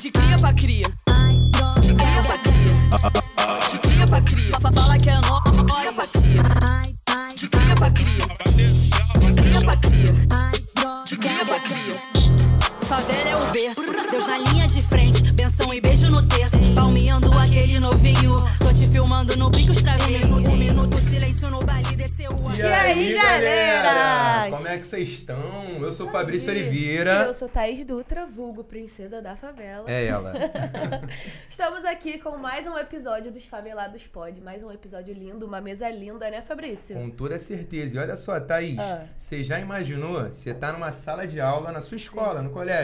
De cria pra cria. De cria pra cria. De cria pra cria. Fala que é nós. De cria pra cria. De cria pra cria. De cria pra cria. De cria pra cria. Favela é o berço, Deus na linha de frente, benção e beijo no terço, palmeando aquele novinho, tô te filmando no brinco extraverso, um minuto silêncio no baile, desceu o... E aí, galera? Como é que vocês estão? Eu sou Fabrício Oliveira. E eu sou Thaís Dutra, vulgo Princesa da Favela. É ela. Estamos aqui com mais um episódio dos Favelados Pod, mais um episódio lindo, uma mesa linda, né, Fabrício? Com toda certeza. E olha só, Thaís, você já imaginou? Você tá numa sala de aula na sua escola, no colégio.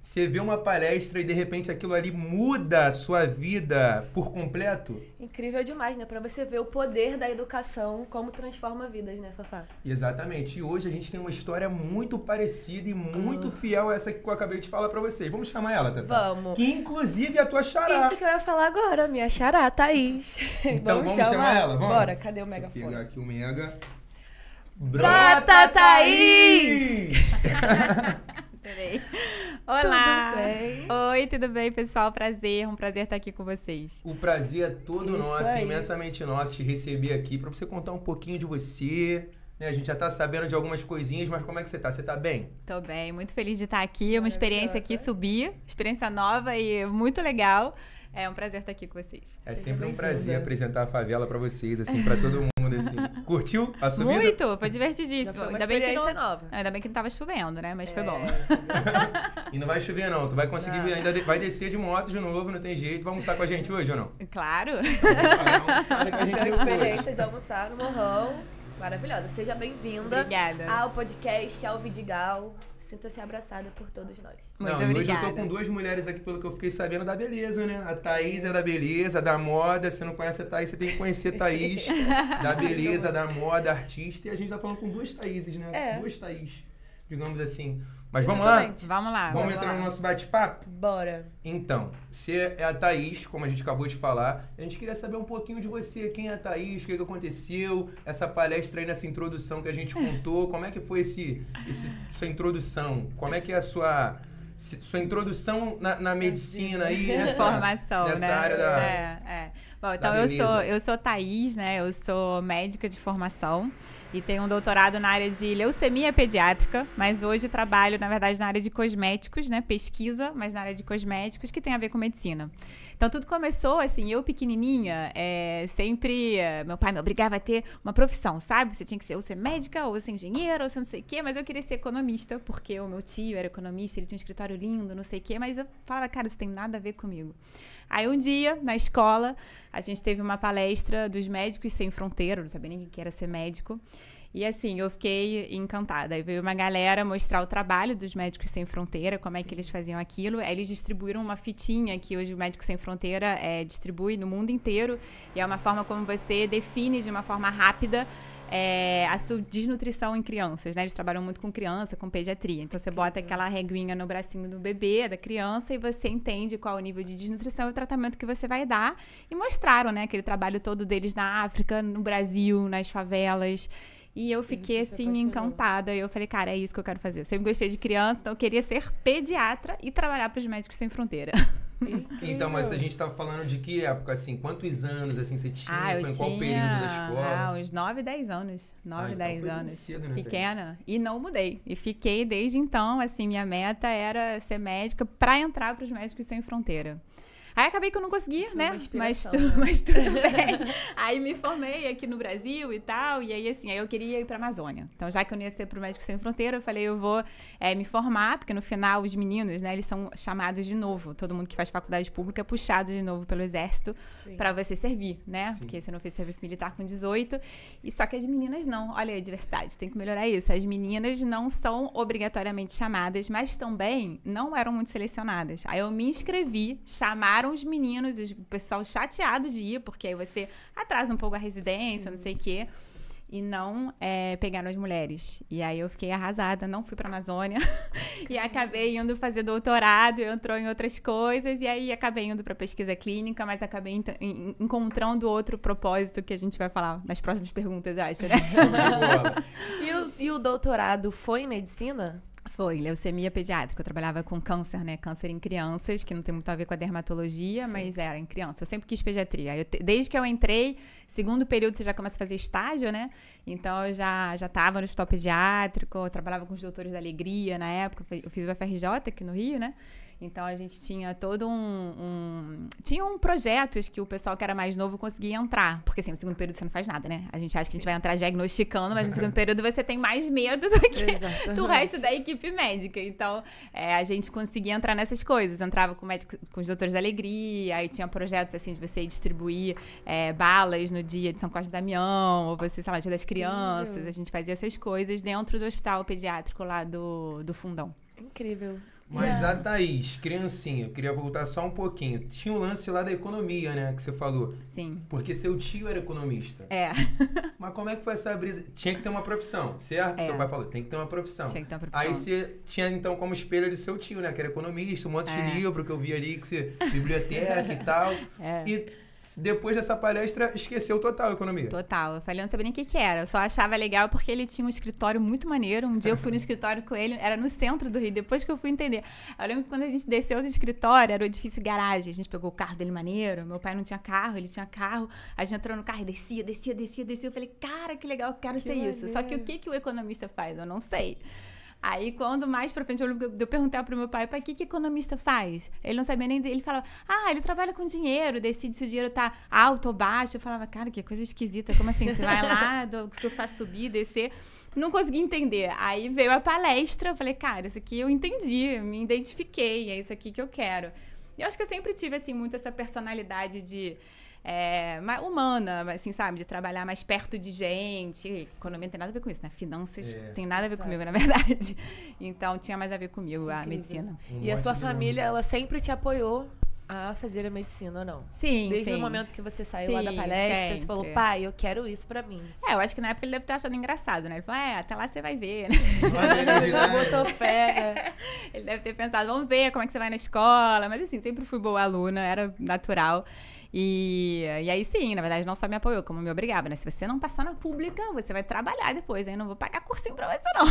Você vê uma palestra e de repente aquilo ali muda a sua vida por completo? Incrível demais, né? Pra você ver o poder da educação, como transforma vidas, né, Fafá? Exatamente. E hoje a gente tem uma história muito parecida e muito fiel a essa que eu acabei de falar pra vocês. Vamos chamar ela, Tata? Vamos. Que inclusive é a tua xará. Isso que eu ia falar agora, minha xará, Thaís. Então vamos chamar ela? Vamos? Bora, cadê o Vou megafone? pegar aqui o mega. Brota, Thaís! Peraí. Olá! Tudo bem? Oi, tudo bem, pessoal? Prazer, um prazer estar aqui com vocês. O prazer é todo Isso nosso, aí. imensamente nosso, te receber aqui pra você contar um pouquinho de você. Né? A gente já tá sabendo de algumas coisinhas, mas como é que você tá? Você tá bem? Tô bem, muito feliz de estar aqui. Uma experiência aqui subir, experiência nova e muito legal. É um prazer estar aqui com vocês. É Seja sempre um bem-vinda. prazer apresentar a favela pra vocês, assim, pra todo mundo, assim. Curtiu a subida? Muito, foi divertidíssimo. Já foi uma Ainda bem que experiência não, nova. ainda bem que não tava chovendo, né? Mas foi bom. E não vai chover não, tu vai conseguir, Não. ainda vai descer de moto de novo, não tem jeito. Vai almoçar com a gente hoje ou não? Claro. Vai almoçar com a gente Pela depois. experiência de almoçar no Morrão. Maravilhosa. Seja bem-vinda Obrigada. ao podcast, ao Vidigal. Sinta-se abraçada por todos nós. Muito Não, e hoje obrigada. eu tô com duas mulheres aqui, pelo que eu fiquei sabendo, da beleza, né? A Thaís é da beleza, da moda. Se não conhece a Thaís, você tem que conhecer a Thaís. Da beleza, da moda, artista. E a gente tá falando com duas Thaíses, né? É. Duas Thaís, digamos assim. Mas vamos lá? Exatamente. Vamos lá. Vamos entrar no nosso bate-papo? Bora. Então, você é a Thaís, como a gente acabou de falar. A gente queria saber um pouquinho de você. Quem é a Thaís? O que aconteceu? Essa palestra aí, nessa introdução que a gente contou. Como é que foi sua introdução? Como é que é a sua introdução na medicina aí? Formação, nessa né? área da... Bom, então eu sou Thaís, né? Eu sou médica de formação e tenho um doutorado na área de leucemia pediátrica, mas hoje trabalho, na verdade, na área de cosméticos, né? Pesquisa, mas na área de cosméticos que tem a ver com medicina. Então tudo começou assim, eu pequenininha, sempre meu pai me obrigava a ter uma profissão, sabe? Você tinha que ser ou ser médica, ou ser engenheira, ou ser não sei o quê, mas eu queria ser economista, porque o meu tio era economista, ele tinha um escritório lindo, não sei o quê, mas eu falava, cara, isso tem nada a ver comigo. Aí um dia, na escola, a gente teve uma palestra dos Médicos Sem Fronteira, eu não sabia nem o que era ser médico. E assim, eu fiquei encantada. Aí veio uma galera mostrar o trabalho dos Médicos Sem Fronteira, como é que eles faziam aquilo. Aí eles distribuíram uma fitinha que hoje o Médicos Sem Fronteira distribui no mundo inteiro. E é uma forma como você define de uma forma rápida a sua desnutrição em crianças, né? Eles trabalham muito com criança, com pediatria. Então, você bota aquela reguinha no bracinho do bebê, da criança, e você entende qual é o nível de desnutrição e o tratamento que você vai dar. E mostraram, né? Aquele trabalho todo deles na África, no Brasil, nas favelas. E eu fiquei, assim, encantada. E eu falei, cara, é isso que eu quero fazer. Eu sempre gostei de criança, então eu queria ser pediatra e trabalhar para os Médicos Sem Fronteira. Então, mas a gente tava falando de que época, assim? Quantos anos, assim, você tinha? Eu Foi em tinha qual período da escola? uns 9, 10 anos. 9, então 10 foi bem anos. cedo, né, Pequena. E não mudei. E fiquei desde então, assim, minha meta era ser médica para entrar para os Médicos Sem Fronteira. Aí acabei que eu não consegui, Foi né? uma inspiração, Mas tudo bem. Aí me formei aqui no Brasil e tal. E aí, assim, aí eu queria ir pra Amazônia. Então, já que eu não ia ser pro Médicos Sem Fronteira, eu falei, eu vou me formar, porque no final os meninos, né, eles são chamados de novo. Todo mundo que faz faculdade pública é puxado de novo pelo exército pra você servir, né? Sim. Porque você não fez serviço militar com 18. E só que as meninas não. Olha aí, diversidade, tem que melhorar isso. As meninas não são obrigatoriamente chamadas, mas também não eram muito selecionadas. Aí eu me inscrevi, chamaram os meninos, o pessoal chateado de ir, porque aí você atrasa um pouco a residência, não sei o quê. E não pegaram as mulheres. E aí eu fiquei arrasada, não fui pra Amazônia. E acabei indo fazer doutorado, entrou em outras coisas. E aí acabei indo pra pesquisa clínica, mas acabei encontrando outro propósito que a gente vai falar nas próximas perguntas, acho, né? E o doutorado foi em medicina? Foi, leucemia pediátrica. Eu trabalhava com câncer, né? Câncer em crianças, que não tem muito a ver com a dermatologia, sim, mas era em criança. Eu sempre quis pediatria. Desde que eu entrei, segundo período você já começa a fazer estágio, né? Então eu já estava no hospital pediátrico, eu trabalhava com os doutores da alegria na época. Eu fiz o FRJ aqui no Rio, né? Então a gente tinha todo tinha projetos que o pessoal que era mais novo conseguia entrar. Porque assim, no segundo período você não faz nada, né? A gente acha que a gente vai entrar diagnosticando, mas no segundo período você tem mais medo do que do resto da equipe médica. Então a gente conseguia entrar nessas coisas. Entrava com os doutores da alegria, aí tinha projetos assim de você distribuir balas no dia de São Cosme e Damião, ou você, sei lá, dia das crianças. A gente fazia essas coisas dentro do hospital pediátrico lá do Fundão. Incrível. Mas a Thaís, criancinha, eu queria voltar só um pouquinho. Tinha um lance lá da economia, né, que você falou. Sim. Porque seu tio era economista. Mas como é que foi essa brisa? Tinha que ter uma profissão, certo? Seu pai falou, tem que ter uma profissão. Tinha que ter uma profissão. Aí você tinha, então, como espelho de seu tio, né, que era economista, um monte de livro que eu vi ali, que você, biblioteca e tal. E depois dessa palestra, esqueceu total a economia. Total. Eu falei, eu não sabia nem o que era. Eu só achava legal porque ele tinha um escritório muito maneiro. Um dia eu fui no escritório com ele, era no centro do Rio. Depois que eu fui entender. Eu lembro que quando a gente desceu do escritório, era o edifício garagem. A gente pegou o carro dele maneiro. Meu pai não tinha carro, ele tinha carro. A gente entrou no carro e descia. Eu falei, cara, que legal, eu quero ser isso. Só que o que o economista faz? Eu não sei. Aí, quando mais pra frente eu perguntei pro meu pai, o que economista faz? Ele não sabia nem... Ele falava, ele trabalha com dinheiro, decide se o dinheiro tá alto ou baixo. Eu falava, cara, que coisa esquisita. Como assim? Você vai lá, que eu faço subir, descer... Não consegui entender. Aí veio a palestra, eu falei, cara, isso aqui eu entendi, eu me identifiquei, é isso aqui que eu quero. E eu acho que eu sempre tive, assim, muito essa personalidade de... humana, assim, sabe? De trabalhar mais perto de gente. Economia não tem nada a ver com isso, né? Finanças tem nada a ver comigo, na verdade. Então, tinha mais a ver comigo, a medicina. E a sua família, ela sempre te apoiou a fazer a medicina ou não? Sim, Desde o momento que você saiu lá da palestra, sempre. você falou, pai, eu quero isso pra mim. Eu acho que na época ele deve ter achado engraçado, né? Ele falou, até lá você vai ver, né? Ele botou fé, né? Ele deve ter pensado, vamos ver como é que você vai na escola. Mas assim, sempre fui boa aluna, era natural. E aí sim, na verdade, não só me apoiou, como me obrigava, né? Se você não passar na pública, você vai trabalhar depois, aí não vou pagar cursinho pra você, não.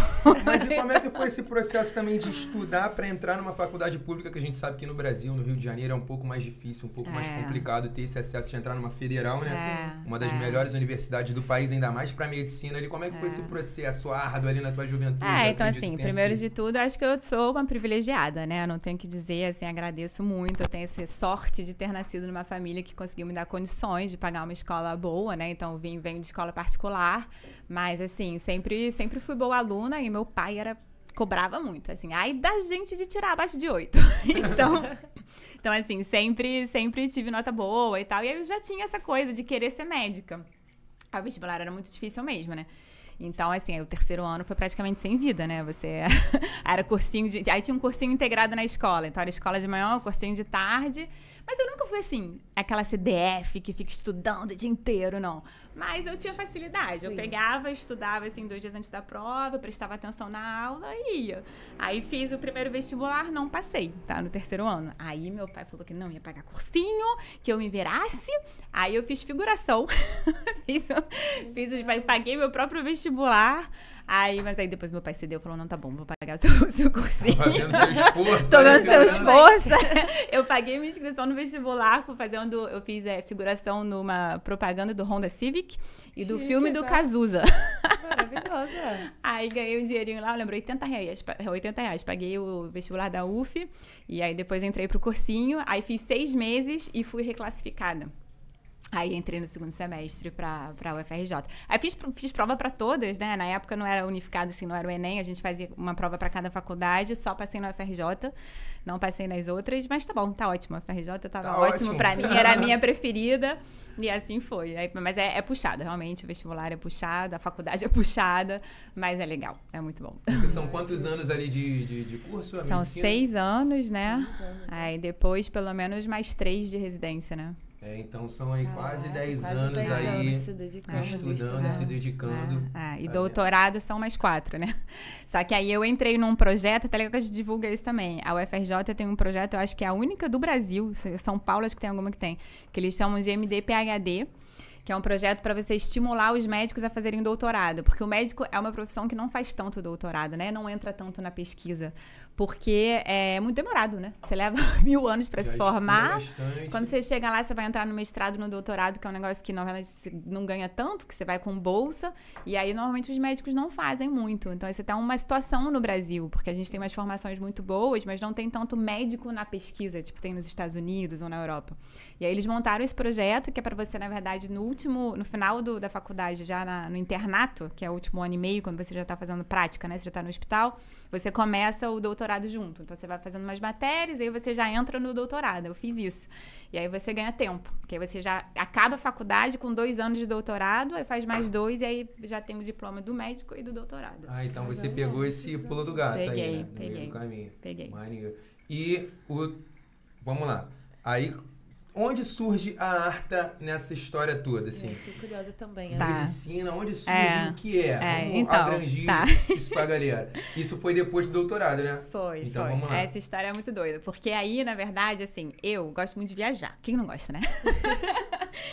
Mas e como é que foi esse processo também de estudar para entrar numa faculdade pública, que a gente sabe que no Brasil, no Rio de Janeiro, é um pouco mais difícil, um pouco mais complicado ter esse acesso de entrar numa federal, né? Uma das melhores universidades do país, ainda mais pra medicina ali. Como é que foi esse processo árduo ali na tua juventude? Então assim, primeiro de tudo, acho que eu sou uma privilegiada, né? Eu não tenho que dizer, assim, agradeço muito. Eu tenho essa sorte de ter nascido numa família que conseguiu me dar condições de pagar uma escola boa, né? Então, venho de escola particular, mas, assim, sempre fui boa aluna e meu pai cobrava muito, assim, ai da gente de tirar abaixo de 8. Então, assim, sempre tive nota boa e tal, e eu já tinha essa coisa de querer ser médica. O vestibular era muito difícil mesmo, né? Então, assim, o terceiro ano foi praticamente sem vida, né? Era cursinho aí tinha um cursinho integrado na escola. Então, era escola de manhã, cursinho de tarde. Mas eu nunca fui, assim, aquela CDF que fica estudando o dia inteiro, não. Mas eu tinha facilidade. Sim. Eu pegava, estudava, assim, 2 dias antes da prova, prestava atenção na aula e ia. Aí fiz o primeiro vestibular, não passei, tá? No terceiro ano. Aí meu pai falou que não ia pagar cursinho, que eu me virasse. Aí eu fiz figuração. Paguei meu próprio vestibular. Mas aí depois meu pai cedeu e falou, não, tá bom, vou pagar o seu cursinho. Tô vendo seu esforço. Tô vendo seu esforço. Eu paguei minha inscrição no vestibular, eu fiz figuração numa propaganda do Honda Civic e do filme do Cazuza. Maravilhosa. Aí ganhei um dinheirinho lá, eu lembro, R$80. Paguei o vestibular da UF e aí depois entrei pro cursinho, aí fiz 6 meses e fui reclassificada. Aí entrei no segundo semestre pra UFRJ. Aí fiz prova pra todas, né? Na época não era unificado, assim, não era o Enem. A gente fazia uma prova pra cada faculdade. Só passei na UFRJ, não passei nas outras. Mas tá bom, tá ótimo. A UFRJ tava ótimo pra mim, era a minha preferida. E assim foi. Mas é puxado, realmente. O vestibular é puxado, a faculdade é puxada. Mas é legal, é muito bom. Porque são quantos anos ali de curso? São medicina? 6 anos, né? Aí depois, pelo menos, mais 3 de residência, né? Então são aí quase 10 anos aí se dedicando, estudando, se dedicando. E doutorado são mais 4, né? Só que aí eu entrei num projeto, até legal que a gente divulga isso também. A UFRJ tem um projeto, eu acho que é a única do Brasil, São Paulo acho que tem alguma que tem, que eles chamam de MD-PhD, que é um projeto para você estimular os médicos a fazerem doutorado, porque o médico é uma profissão que não faz tanto doutorado, né? Não entra tanto na pesquisa, porque é muito demorado, né? Você leva 1000 anos para se formar. Quando você chega lá, você vai entrar no mestrado, no doutorado, que é um negócio que, na verdade, você não ganha tanto, que você vai com bolsa, e aí, normalmente, os médicos não fazem muito. Então, essa tá uma situação no Brasil, porque a gente tem umas formações muito boas, mas não tem tanto médico na pesquisa, tipo tem nos Estados Unidos ou na Europa. E aí, eles montaram esse projeto, que é para você, na verdade, no final da faculdade, já no internato, que é o último ano e meio, quando você já está fazendo prática, né? Você já está no hospital, você começa o doutorado junto. Então, você vai fazendo umas matérias e aí você já entra no doutorado. Eu fiz isso. E aí você ganha tempo, porque aí você já acaba a faculdade com 2 anos de doutorado, aí faz mais 2 e aí já tem o diploma do médico e do doutorado. Ah, então você pegou esse pulo do gato peguei, aí, né? No meio do caminho. Peguei. Maneiro. E vamos lá. Aí, onde surge a Arta nessa história toda, assim? Fiquei curiosa também. Tá. Medicina, onde surge o que é? Vamos então, abrangir isso pra galera. Isso foi depois do doutorado, né? Foi, então, foi. Vamos lá. Essa história é muito doida, porque aí, na verdade, assim, eu gosto muito de viajar. Quem não gosta, né?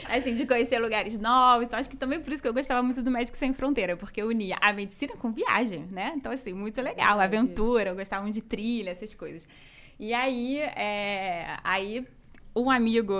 Assim, de conhecer lugares novos. Então, acho que também por isso que eu gostava muito do Médico Sem Fronteira, porque eu unia a medicina com viagem, né? Então, assim, muito legal. Aventura, eu gostava muito de trilha, essas coisas. E aí, um amigo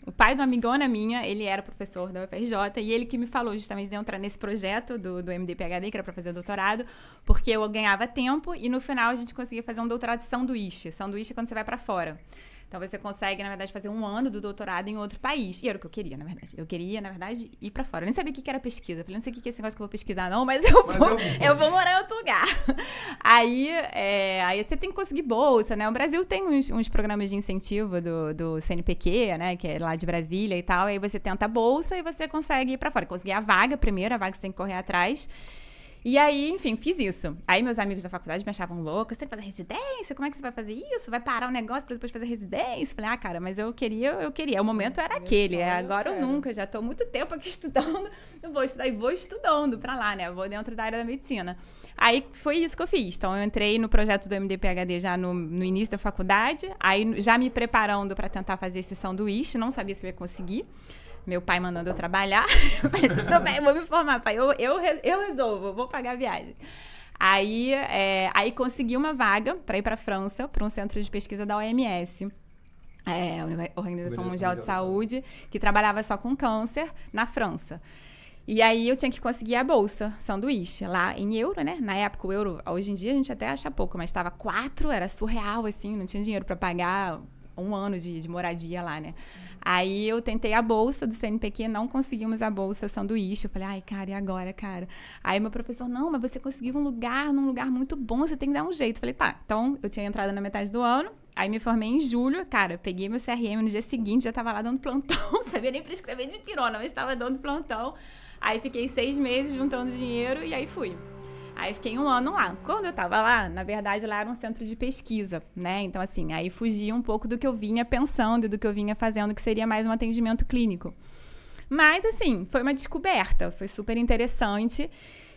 o pai de uma amigona minha, ele era professor da UFRJ, e ele que me falou justamente de entrar nesse projeto do MD-PhD, que era para fazer doutorado, porque eu ganhava tempo e no final a gente conseguia fazer um doutorado de sanduíche. Sanduíche é quando você vai para fora. Então, você consegue, na verdade, fazer 1 ano do doutorado em outro país. E era o que eu queria, na verdade. Eu queria, na verdade, ir pra fora. Eu nem sabia o que era pesquisa. Eu falei, não sei o que é esse negócio que eu vou pesquisar, não, mas eu vou morar em outro lugar. Aí você tem que conseguir bolsa, né? O Brasil tem uns programas de incentivo do CNPq, né? Que é lá de Brasília e tal. Aí você tenta a bolsa e você consegue ir pra fora. Conseguir a vaga primeiro, a vaga você tem que correr atrás. E aí, enfim, fiz isso. Aí meus amigos da faculdade me achavam louca. Você tem que fazer residência? Como é que você vai fazer isso? Vai parar o negócio pra depois fazer residência? Falei, cara, mas eu queria. O momento era aquele. Agora ou nunca. Já tô há muito tempo aqui estudando. Eu vou estudar e vou estudando pra lá, né? Eu vou dentro da área da medicina. Aí foi isso que eu fiz. Então, eu entrei no projeto do MD-PhD já no início da faculdade. Aí, já me preparando pra tentar fazer esse sanduíche. Não sabia se eu ia conseguir. Meu pai mandando eu trabalhar. Eu falei, tudo bem, eu vou me formar, pai. Eu resolvo, eu vou pagar a viagem. Aí consegui uma vaga para ir para a França, para um centro de pesquisa da OMS. A Organização Mundial de Saúde, que trabalhava só com câncer na França. E aí eu tinha que conseguir a bolsa sanduíche lá em euro, né? Na época o euro, hoje em dia a gente até acha pouco, mas estava 4, era surreal, assim, não tinha dinheiro para pagar 1 ano de moradia lá, né? Aí eu tentei a bolsa do CNPq, não conseguimos a bolsa sanduíche. Eu falei, ai, cara, e agora, cara? Aí meu professor, não, mas você conseguiu num lugar muito bom, você tem que dar um jeito. Eu falei, tá. Então, eu tinha entrado na metade do ano, aí me formei em julho, cara, peguei meu CRM no dia seguinte, já tava lá dando plantão, não sabia nem prescrever de pirona, mas estava dando plantão. Aí fiquei 6 meses juntando dinheiro e aí fui. Aí fiquei 1 ano lá. Quando eu tava lá, na verdade, lá era um centro de pesquisa, né? Então, assim, aí fugia um pouco do que eu vinha pensando e do que eu vinha fazendo, que seria mais um atendimento clínico. Mas, assim, foi uma descoberta, foi super interessante.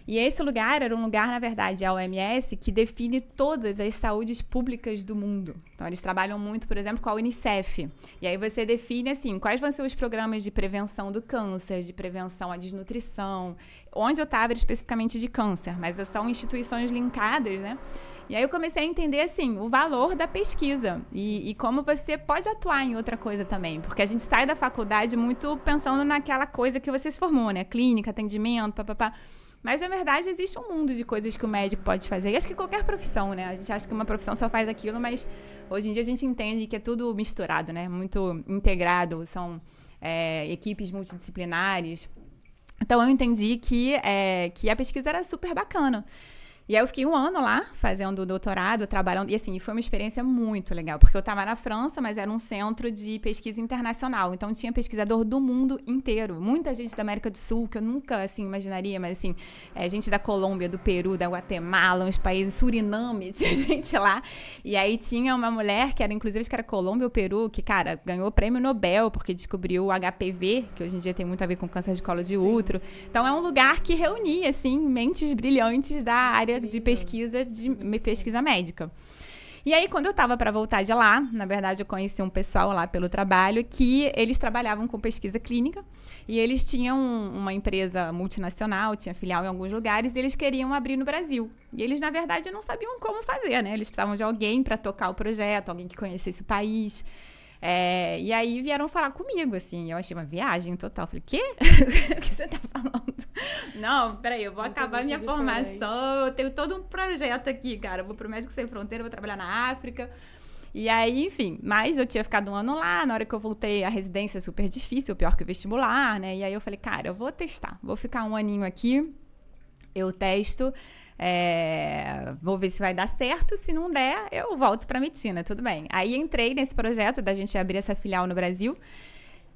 E esse lugar era um lugar, na verdade, a OMS, que define todas as saúdes públicas do mundo. Então, eles trabalham muito, por exemplo, com a Unicef. E aí você define, assim, quais vão ser os programas de prevenção do câncer, de prevenção à desnutrição. Onde eu estava era especificamente de câncer, mas são instituições linkadas, né? E aí eu comecei a entender, assim, o valor da pesquisa e como você pode atuar em outra coisa também. Porque a gente sai da faculdade muito pensando naquela coisa que você se formou, né? Clínica, atendimento, papapá. Mas, na verdade, existe um mundo de coisas que o médico pode fazer. E acho que qualquer profissão, né? A gente acha que uma profissão só faz aquilo, mas hoje em dia a gente entende que é tudo misturado, né? Muito integrado, são equipes multidisciplinares. Então, eu entendi que a pesquisa era super bacana. E aí eu fiquei 1 ano lá, fazendo doutorado, trabalhando. E assim, foi uma experiência muito legal, porque eu estava na França, mas era um centro de pesquisa internacional. Então tinha pesquisador do mundo inteiro. Muita gente da América do Sul, que eu nunca, assim, imaginaria, mas assim, gente da Colômbia, do Peru, da Guatemala, uns países, Suriname, tinha gente lá. E aí tinha uma mulher, que era, inclusive, acho que era Colômbia ou Peru, que, cara, ganhou o prêmio Nobel, porque descobriu o HPV, que hoje em dia tem muito a ver com câncer de colo de útero. Então é um lugar que reunia, assim, mentes brilhantes da área de pesquisa médica. E aí, quando eu tava para voltar de lá, na verdade, eu conheci um pessoal lá pelo trabalho que eles trabalhavam com pesquisa clínica e eles tinham uma empresa multinacional, tinha filial em alguns lugares e eles queriam abrir no Brasil. E eles, na verdade, não sabiam como fazer, né? Eles precisavam de alguém para tocar o projeto, alguém que conhecesse o país. E aí vieram falar comigo, assim. Eu achei uma viagem total. Falei, quê? O que você tá falando? Não, peraí, eu vou acabar minha formação. Eu tenho todo um projeto aqui, cara. Eu vou pro Médicos Sem Fronteira, vou trabalhar na África. E aí, enfim, mas eu tinha ficado um ano lá. Na hora que eu voltei, a residência é super difícil, pior que o vestibular, né? E aí eu falei, cara, eu vou testar. Vou ficar um aninho aqui. Eu testo. Vou ver se vai dar certo, se não der, eu volto pra medicina, tudo bem. Aí entrei nesse projeto da gente abrir essa filial no Brasil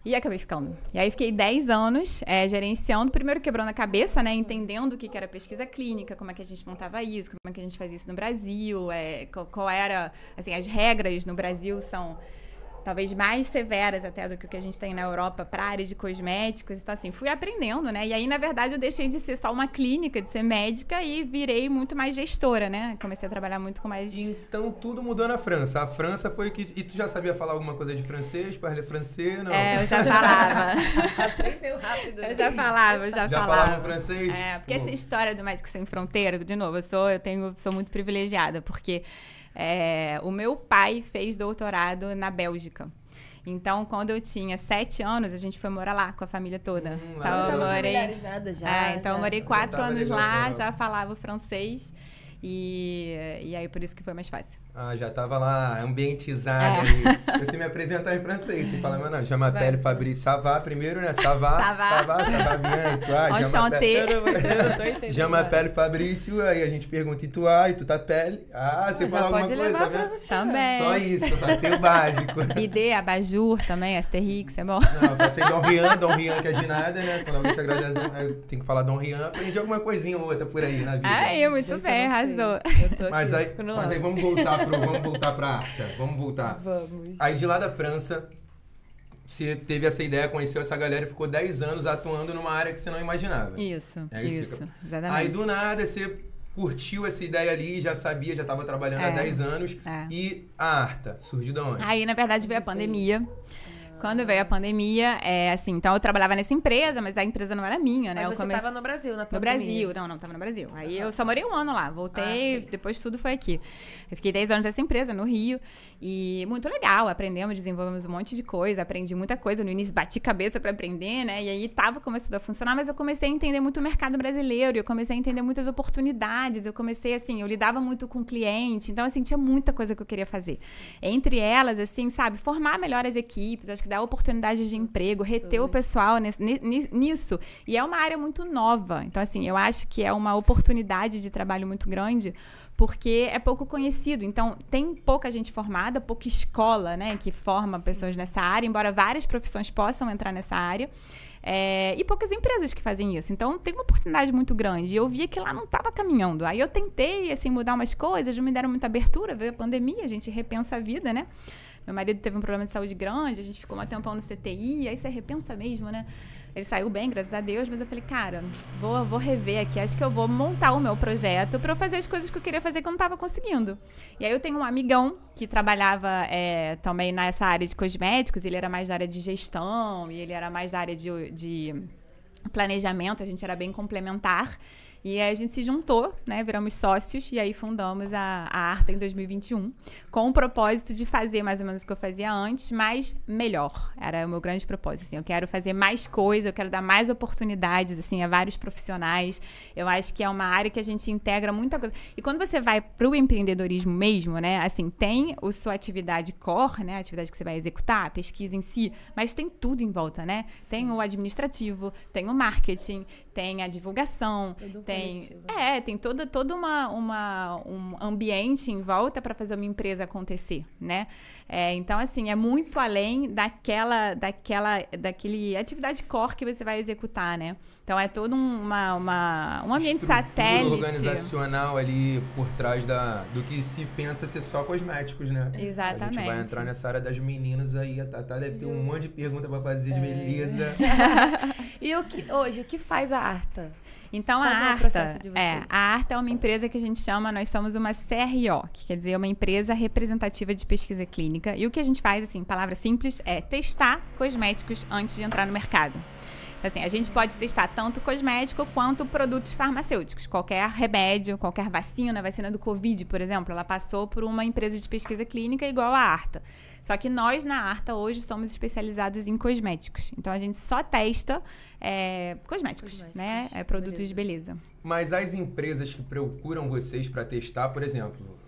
e acabei ficando. E aí fiquei 10 anos gerenciando, primeiro quebrando a cabeça, né, entendendo o que era pesquisa clínica, como é que a gente montava isso, como é que a gente fazia isso no Brasil, qual era, assim, as regras no Brasil são talvez mais severas até do que o que a gente tem na Europa para a área de cosméticos. Então, assim, fui aprendendo, né? E aí, na verdade, eu deixei de ser só uma clínica, de ser médica e virei muito mais gestora, né? Comecei a trabalhar muito com mais... Então, tudo mudou na França. A França foi que... E tu já sabia falar alguma coisa de francês? Parler francês? Não. Eu já falava. Aprendeu rápido. Eu já falava. Já falava francês? Porque essa história do Médicos Sem Fronteira, de novo, sou muito privilegiada, porque... o meu pai fez doutorado na Bélgica. Então, quando eu tinha 7 anos, a gente foi morar lá com a família toda. Então, eu morei... eu morei 4 anos lá, já falava francês. E aí, por isso que foi mais fácil. Já tava lá, ambientizada. Você me apresentar em francês. Você fala, meu nome, je m'appelle Fabrice. Ça va primeiro, né? Ça va bien. Enchanté. Je m'appelle Fabrício. Aí a gente pergunta, e tu t'appelles? Você fala alguma coisa, tá vendo? Também. Só isso, só sei o básico. Idê, abajur também, Asterix, é bom? Não, só sei Dom Rian, que é de nada, né? Quando alguém te agradece, tem que falar Dom Rian. Aprendi alguma coisinha ou outra por aí na vida. Muito bem, arrasou. Mas aí vamos voltar pra Arta. Vamos. Aí de lá da França, você teve essa ideia, conheceu essa galera e ficou 10 anos atuando numa área que você não imaginava. Isso, exatamente. Aí do nada você curtiu essa ideia ali, já sabia, já estava trabalhando há 10 anos. E a Arta surgiu de onde? Aí, na verdade, veio a pandemia. Quando veio a pandemia, então eu trabalhava nessa empresa, mas a empresa não era minha, né? Mas você estava no Brasil, na pandemia? No Brasil, não, tava no Brasil. Aí eu só morei um ano lá, voltei, depois tudo foi aqui. Eu fiquei 10 anos nessa empresa, no Rio, e muito legal, aprendemos, desenvolvemos um monte de coisa, aprendi muita coisa, no início bati cabeça pra aprender, né? E aí tava começando a funcionar, mas eu comecei a entender muito o mercado brasileiro, eu comecei a entender muitas oportunidades, eu comecei, assim, eu lidava muito com cliente, então, assim, tinha muita coisa que eu queria fazer. Entre elas, assim, sabe, formar melhor as equipes, acho que dar oportunidades de emprego, reter o pessoal nisso. E é uma área muito nova. Então, assim, eu acho que é uma oportunidade de trabalho muito grande, porque é pouco conhecido. Então, tem pouca gente formada, pouca escola, né, que forma pessoas nessa área, embora várias profissões possam entrar nessa área. E poucas empresas que fazem isso. Então, tem uma oportunidade muito grande. E eu via que lá não estava caminhando. Aí eu tentei, assim, mudar umas coisas, não me deram muita abertura, veio a pandemia, a gente repensa a vida, né? Meu marido teve um problema de saúde grande, a gente ficou um tempão no CTI, aí você repensa mesmo, né? Ele saiu bem, graças a Deus, mas eu falei, cara, vou rever aqui, acho que eu vou montar o meu projeto para eu fazer as coisas que eu queria fazer que eu não estava conseguindo. E aí eu tenho um amigão que trabalhava também nessa área de cosméticos, ele era mais da área de gestão, e ele era mais da área de planejamento, a gente era bem complementar. E aí a gente se juntou, né, viramos sócios e aí fundamos a Arta em 2021 com o propósito de fazer mais ou menos o que eu fazia antes, mas melhor. Era o meu grande propósito, assim, eu quero fazer mais coisa, eu quero dar mais oportunidades, assim, a vários profissionais. Eu acho que é uma área que a gente integra muita coisa. E quando você vai para o empreendedorismo mesmo, né, assim, tem a sua atividade core, né, a atividade que você vai executar, a pesquisa em si, mas tem tudo em volta, né? Sim. Tem o administrativo, tem o marketing, tem a divulgação, tem todo um ambiente em volta para fazer uma empresa acontecer, né? Então, assim, é muito além daquele atividade core que você vai executar, né? Então, é todo um ambiente satélite. Organizacional ali por trás do que se pensa ser só cosméticos, né? Exatamente. A gente vai entrar nessa área das meninas aí, a Tatá deve ter um monte de pergunta para fazer de beleza. E hoje, o que faz a Arta? Então, Qual a é o Arta, processo de vocês? a Arta é uma empresa que a gente chama, nós somos uma CRO, que quer dizer uma empresa representativa de pesquisa clínica. E o que a gente faz, assim, palavra simples, é testar cosméticos antes de entrar no mercado. Assim, a gente pode testar tanto cosmético quanto produtos farmacêuticos. Qualquer remédio, qualquer vacina, a vacina do Covid, por exemplo, ela passou por uma empresa de pesquisa clínica igual a Arta. Só que nós, na Arta, hoje, somos especializados em cosméticos. Então, a gente só testa cosméticos, né? Produtos de beleza. Mas as empresas que procuram vocês para testar, por exemplo,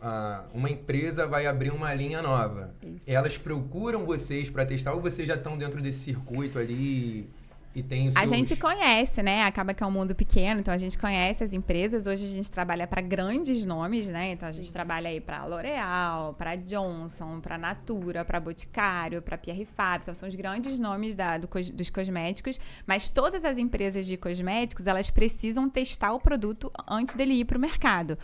uma empresa vai abrir uma linha nova. Isso. Elas procuram vocês para testar ou vocês já estão dentro desse circuito ali e tem os seus... A gente conhece, né? Acaba que é um mundo pequeno, então a gente conhece as empresas. Hoje a gente trabalha para grandes nomes, né? Então a gente trabalha aí para L'Oréal, para Johnson, para Natura, para Boticário, para Pierre Fabre. Então são os grandes nomes dos cosméticos. Mas todas as empresas de cosméticos, elas precisam testar o produto antes dele ir para o mercado.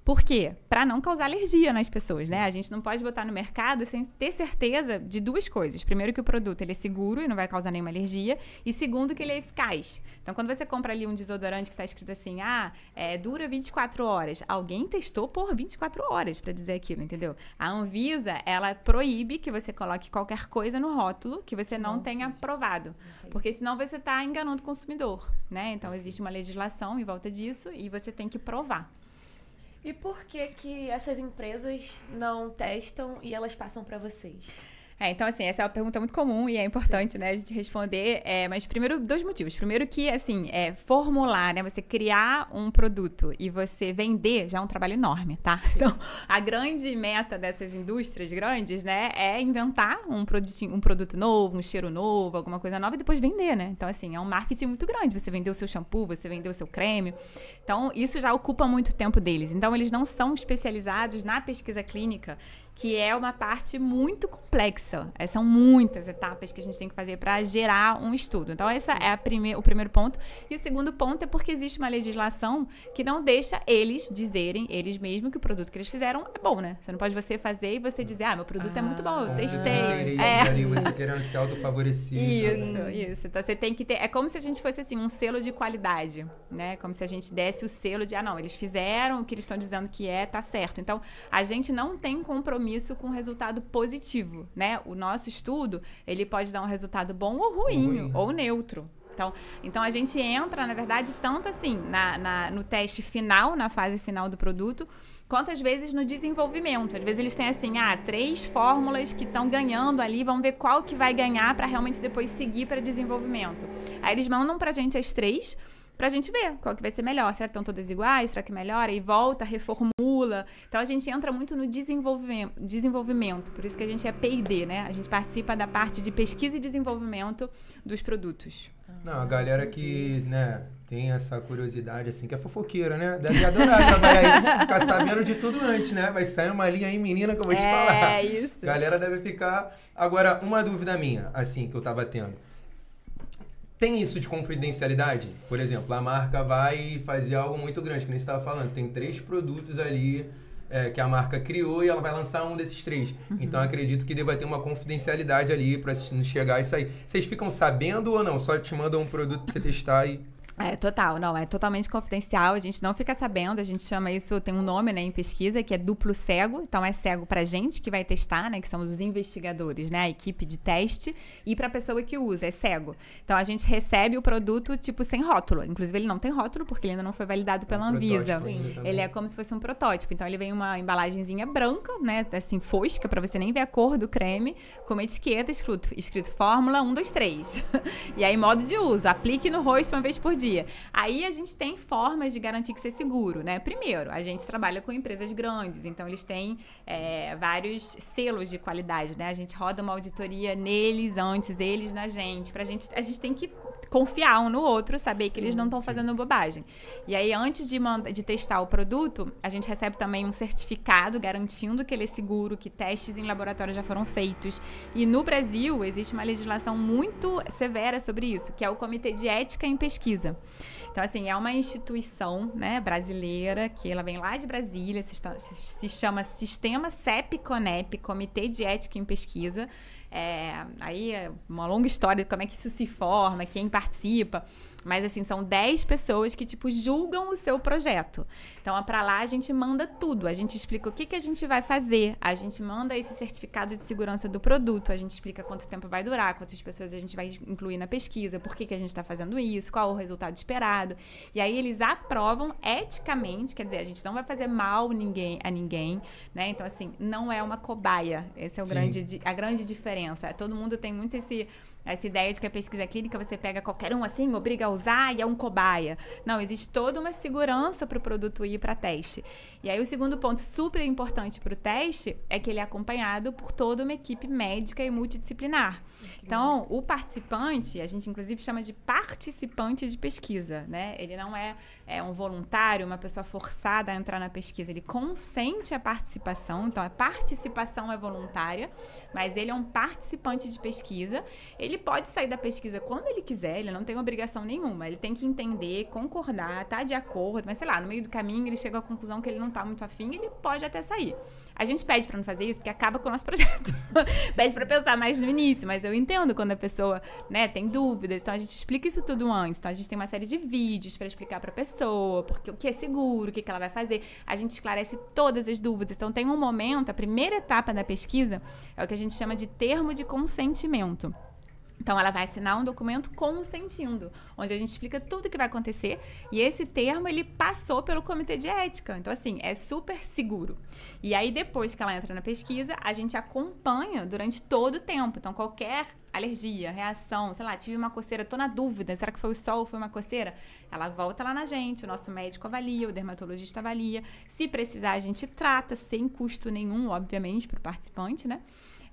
Por quê? Para não causar alergia nas pessoas, né? A gente não pode botar no mercado sem ter certeza de duas coisas. Primeiro, que o produto ele é seguro e não vai causar nenhuma alergia. E segundo, que ele é eficaz. Então, quando você compra ali um desodorante que está escrito assim, dura 24 horas. Alguém testou por 24 horas para dizer aquilo, entendeu? A Anvisa, ela proíbe que você coloque qualquer coisa no rótulo que você não tenha provado. Porque senão você está enganando o consumidor, né? Então, existe uma legislação em volta disso e você tem que provar. E por que essas empresas não testam e elas passam para vocês? Então, assim, essa é uma pergunta muito comum e é importante, né, a gente responder. Mas, primeiro, dois motivos. Primeiro que, assim, formular, né, você criar um produto e você vender já é um trabalho enorme, tá? Sim. Então, a grande meta dessas indústrias grandes, né, é inventar um produto novo, um cheiro novo, alguma coisa nova e depois vender, né? Então, assim, é um marketing muito grande. Você vendeu o seu shampoo, você vendeu o seu creme. Então, isso já ocupa muito tempo deles. Então, eles não são especializados na pesquisa clínica, que é uma parte muito complexa. São muitas etapas que a gente tem que fazer para gerar um estudo. Então, esse é o primeiro ponto. E o segundo ponto é porque existe uma legislação que não deixa eles dizerem, eles mesmos, que o produto que eles fizeram é bom, né? Você não pode você fazer e você dizer, meu produto é muito bom, eu testei. Ali, você querendo ser autofavorecido. Isso. Então, você tem que ter... É como se a gente fosse, assim, um selo de qualidade, né? Como se a gente desse o selo de, não, eles fizeram o que eles estão dizendo que tá certo. Então, a gente não tem compromisso com resultado positivo, né? O nosso estudo, ele pode dar um resultado bom ou ruim. Ou neutro. Então, a gente entra, na verdade, tanto assim, no teste final, na fase final do produto, quanto às vezes no desenvolvimento. Às vezes eles têm assim, 3 fórmulas que estão ganhando ali, vamos ver qual que vai ganhar para realmente depois seguir para desenvolvimento. Aí eles mandam pra gente as 3, pra gente ver qual que vai ser melhor. Será que estão todas iguais? Será que melhora? E volta, reformula. Então, a gente entra muito no desenvolvimento. Por isso que a gente é P&D, né? A gente participa da parte de pesquisa e desenvolvimento dos produtos. Não, a galera que, né, tem essa curiosidade, assim, que é fofoqueira, né? Deve adorar trabalhar aí, ficar sabendo de tudo antes, né? Vai sair uma linha aí, menina, que eu vou te falar. É, isso. A galera deve ficar... Agora, uma dúvida minha, assim, que eu tava tendo. Tem isso de confidencialidade? Por exemplo, a marca vai fazer algo muito grande, que nem você estava falando. Tem 3 produtos ali que a marca criou e ela vai lançar um desses 3. Então, acredito que deva ter uma confidencialidade ali para não chegar a isso aí. Vocês ficam sabendo ou não? Só te mandam um produto para você testar e... Total, não, é totalmente confidencial, a gente não fica sabendo, a gente chama isso, tem um nome, né, em pesquisa, que é duplo cego, então é cego pra gente que vai testar, né, que somos os investigadores, né, a equipe de teste, e pra pessoa que usa, é cego. Então a gente recebe o produto, tipo, sem rótulo, inclusive ele não tem rótulo, porque ele ainda não foi validado pela Anvisa. Ele é como se fosse um protótipo, então ele vem uma embalagenzinha branca, né, assim, fosca, pra você nem ver a cor do creme, com uma etiqueta escrito fórmula 1, 2, 3. E aí, modo de uso, aplique no rosto uma vez por dia. Aí a gente tem formas de garantir que seja seguro, né? Primeiro, a gente trabalha com empresas grandes, então eles têm vários selos de qualidade, né? A gente roda uma auditoria neles antes, eles na gente. A gente tem que confiar um no outro, saber que eles não estão fazendo bobagem. E aí, antes de testar o produto, a gente recebe também um certificado garantindo que ele é seguro, que testes em laboratório já foram feitos. E no Brasil, existe uma legislação muito severa sobre isso, que é o Comitê de Ética em Pesquisa. Então, assim, é uma instituição, né, brasileira, que ela vem lá de Brasília, se chama Sistema CEP-CONEP, Comitê de Ética em Pesquisa. Aí é uma longa história de como é que isso se forma, quem participa. Mas, assim, são 10 pessoas que, tipo, julgam o seu projeto. Então, pra lá a gente manda tudo. A gente explica o que a gente vai fazer. A gente manda esse certificado de segurança do produto. A gente explica quanto tempo vai durar, quantas pessoas a gente vai incluir na pesquisa, por que a gente tá fazendo isso, qual o resultado esperado. E aí eles aprovam eticamente, quer dizer, a gente não vai fazer mal a ninguém, né? Então, assim, não é uma cobaia. Essa é a grande diferença. Todo mundo tem muito essa ideia de que a pesquisa clínica você pega qualquer um assim, obriga a usar e é um cobaia. Não, existe toda uma segurança para o produto ir para teste. E aí o segundo ponto super importante para o teste é que ele é acompanhado por toda uma equipe médica e multidisciplinar. Então, o participante, a gente inclusive chama de participante de pesquisa, né? Ele não é um voluntário, uma pessoa forçada a entrar na pesquisa. Ele consente a participação, então a participação é voluntária, mas ele é um participante de pesquisa. Ele pode sair da pesquisa quando ele quiser, ele não tem obrigação nenhuma. Ele tem que entender, concordar, tá de acordo, mas sei lá, no meio do caminho ele chega à conclusão que ele não tá muito afim, ele pode até sair. A gente pede pra não fazer isso porque acaba com o nosso projeto. Pede pra pensar mais no início, mas eu entendo quando a pessoa, né, tem dúvidas. Então a gente explica isso tudo antes. Então a gente tem uma série de vídeos pra explicar pra pessoa porque o que é seguro, o que ela vai fazer. A gente esclarece todas as dúvidas. Então tem um momento, a primeira etapa da pesquisa é o que a gente chama de termo de consentimento. Então, ela vai assinar um documento consentindo, onde a gente explica tudo o que vai acontecer. E esse termo, ele passou pelo comitê de ética. Então, assim, é super seguro. E aí, depois que ela entra na pesquisa, a gente acompanha durante todo o tempo. Então, qualquer alergia, reação, sei lá, tive uma coceira, tô na dúvida, será que foi o sol ou foi uma coceira? Ela volta lá na gente, o nosso médico avalia, o dermatologista avalia. Se precisar, a gente trata sem custo nenhum, obviamente, para o participante, né?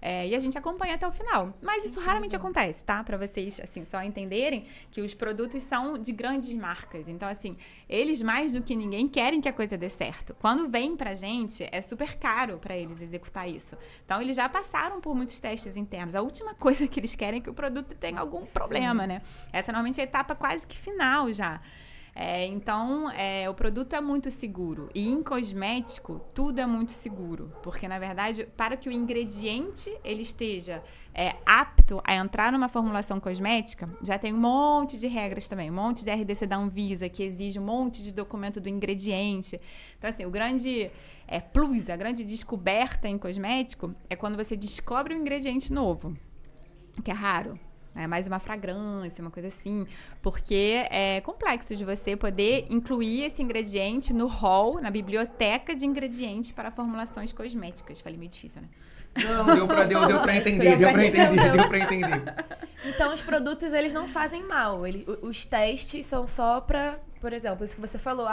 E a gente acompanha até o final. Mas isso raramente acontece, tá? Pra vocês, assim, só entenderem que os produtos são de grandes marcas. Então, assim, eles mais do que ninguém querem que a coisa dê certo. Quando vem pra gente, é super caro pra eles executar isso. Então, eles já passaram por muitos testes internos. A última coisa que eles querem é que o produto tenha algum problema, né? Essa normalmente é a etapa quase que final já. Então, o produto é muito seguro. E em cosmético, tudo é muito seguro. Porque, na verdade, para que o ingrediente ele esteja apto a entrar numa formulação cosmética, já tem um monte de regras também. Um monte de RDC da Anvisa, que exige um monte de documento do ingrediente. Então, assim, o grande plus, a grande descoberta em cosmético é quando você descobre um ingrediente novo, que é raro. Mais uma fragrância, uma coisa assim, porque é complexo de você poder incluir esse ingrediente no hall, na biblioteca de ingredientes para formulações cosméticas. Falei meio difícil, né? Não, deu pra entender. Então, os produtos, eles não fazem mal. Os testes são só pra, por exemplo, isso que você falou,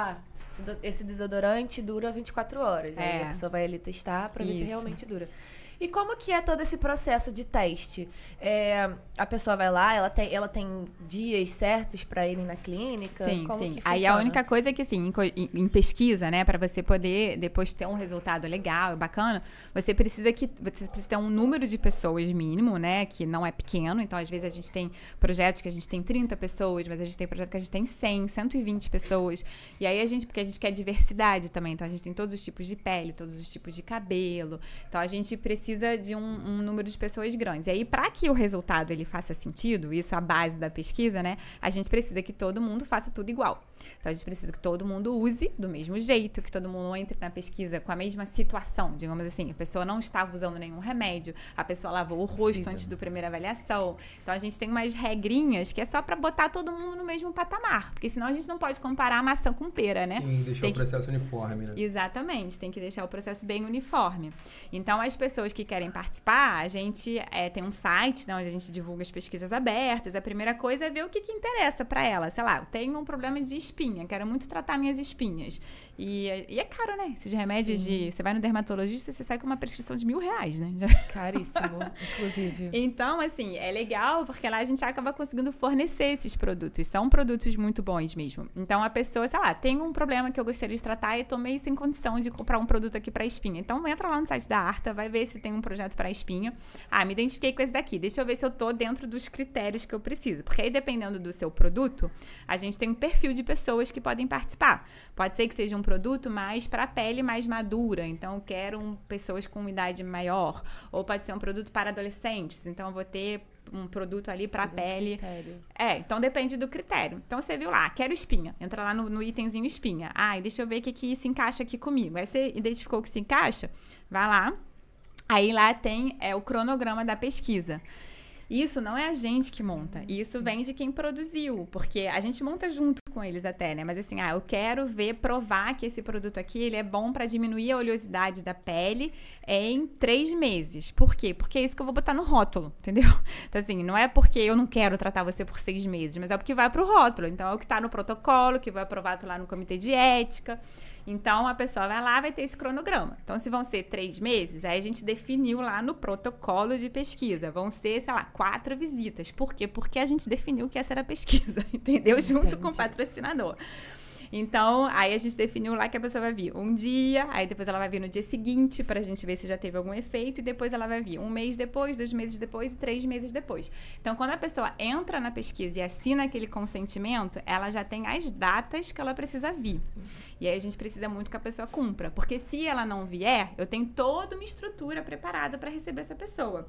esse desodorante dura 24 horas. Aí a pessoa vai ali testar pra ver se realmente dura. E como que é todo esse processo de teste? A pessoa vai lá, ela tem dias certos pra irem na clínica? Sim, como sim. Que funciona? Aí a única coisa é que, assim, em pesquisa, né, pra você poder depois ter um resultado legal e bacana, você precisa ter um número de pessoas mínimo, né, que não é pequeno. Então, às vezes, a gente tem projetos que a gente tem 30 pessoas, mas a gente tem projetos que a gente tem 100, 120 pessoas. E aí, porque a gente quer diversidade também. Então, a gente tem todos os tipos de pele, todos os tipos de cabelo. Então, a gente precisa de um número de pessoas grandes. E aí, para que o resultado ele faça sentido, isso é a base da pesquisa, né? A gente precisa que todo mundo faça tudo igual. Então, a gente precisa que todo mundo use do mesmo jeito, que todo mundo entre na pesquisa com a mesma situação. Digamos assim, a pessoa não estava usando nenhum remédio, a pessoa lavou o rosto antes da primeira avaliação. Então, a gente tem umas regrinhas que é só para botar todo mundo no mesmo patamar. Porque senão a gente não pode comparar maçã com pera, né? Sim, deixar o processo uniforme, né? Exatamente, tem que deixar o processo bem uniforme. Então, as pessoas que querem participar, a gente tem um site, né, onde a gente divulga as pesquisas abertas. A primeira coisa é ver o que interessa para ela. Sei lá, eu tenho um problema de espinha, quero muito tratar minhas espinhas. E é caro, né? Esses remédios você vai no dermatologista, você sai com uma prescrição de R$1.000, né? Caríssimo, inclusive. Então, assim, é legal porque lá a gente acaba conseguindo fornecer esses produtos. São produtos muito bons mesmo. Então, a pessoa, sei lá, tem um problema que eu gostaria de tratar e tô meio sem condição de comprar um produto aqui para espinha. Então, entra lá no site da Arta, vai ver se tem um projeto para espinha. Me identifiquei com esse daqui. Deixa eu ver se eu tô dentro dos critérios que eu preciso. Porque aí, dependendo do seu produto, a gente tem um perfil de pessoa. pessoas que podem participar. Pode ser que seja um produto mais para pele mais madura, então quero pessoas com idade maior. Ou pode ser um produto para adolescentes, então eu vou ter um produto ali para pele. Então depende do critério. Então você viu lá, quero espinha. Entra lá no itemzinho espinha. Deixa eu ver o que se encaixa aqui comigo. Aí você identificou que se encaixa, vai lá. Aí lá tem o cronograma da pesquisa. Isso não é a gente que monta, isso vem de quem produziu, porque a gente monta junto com eles até, né? Mas assim, eu quero provar que esse produto aqui, ele é bom para diminuir a oleosidade da pele em 3 meses. Por quê? Porque é isso que eu vou botar no rótulo, entendeu? Então assim, não é porque eu não quero tratar você por 6 meses, mas é porque vai pro rótulo. Então é o que tá no protocolo, que vai aprovado lá no comitê de ética. Então, a pessoa vai lá, vai ter esse cronograma. Então, se vão ser 3 meses, aí a gente definiu lá no protocolo de pesquisa. Vão ser, 4 visitas. Por quê? Porque a gente definiu que essa era a pesquisa, entendeu? Junto com o patrocinador. Então, aí a gente definiu lá que a pessoa vai vir um dia, aí depois ela vai vir no dia seguinte pra gente ver se já teve algum efeito, e depois ela vai vir 1 mês depois, 2 meses depois e 3 meses depois. Então, quando a pessoa entra na pesquisa e assina aquele consentimento, ela já tem as datas que ela precisa vir. E aí a gente precisa muito que a pessoa cumpra, porque se ela não vier, eu tenho toda uma estrutura preparada para receber essa pessoa.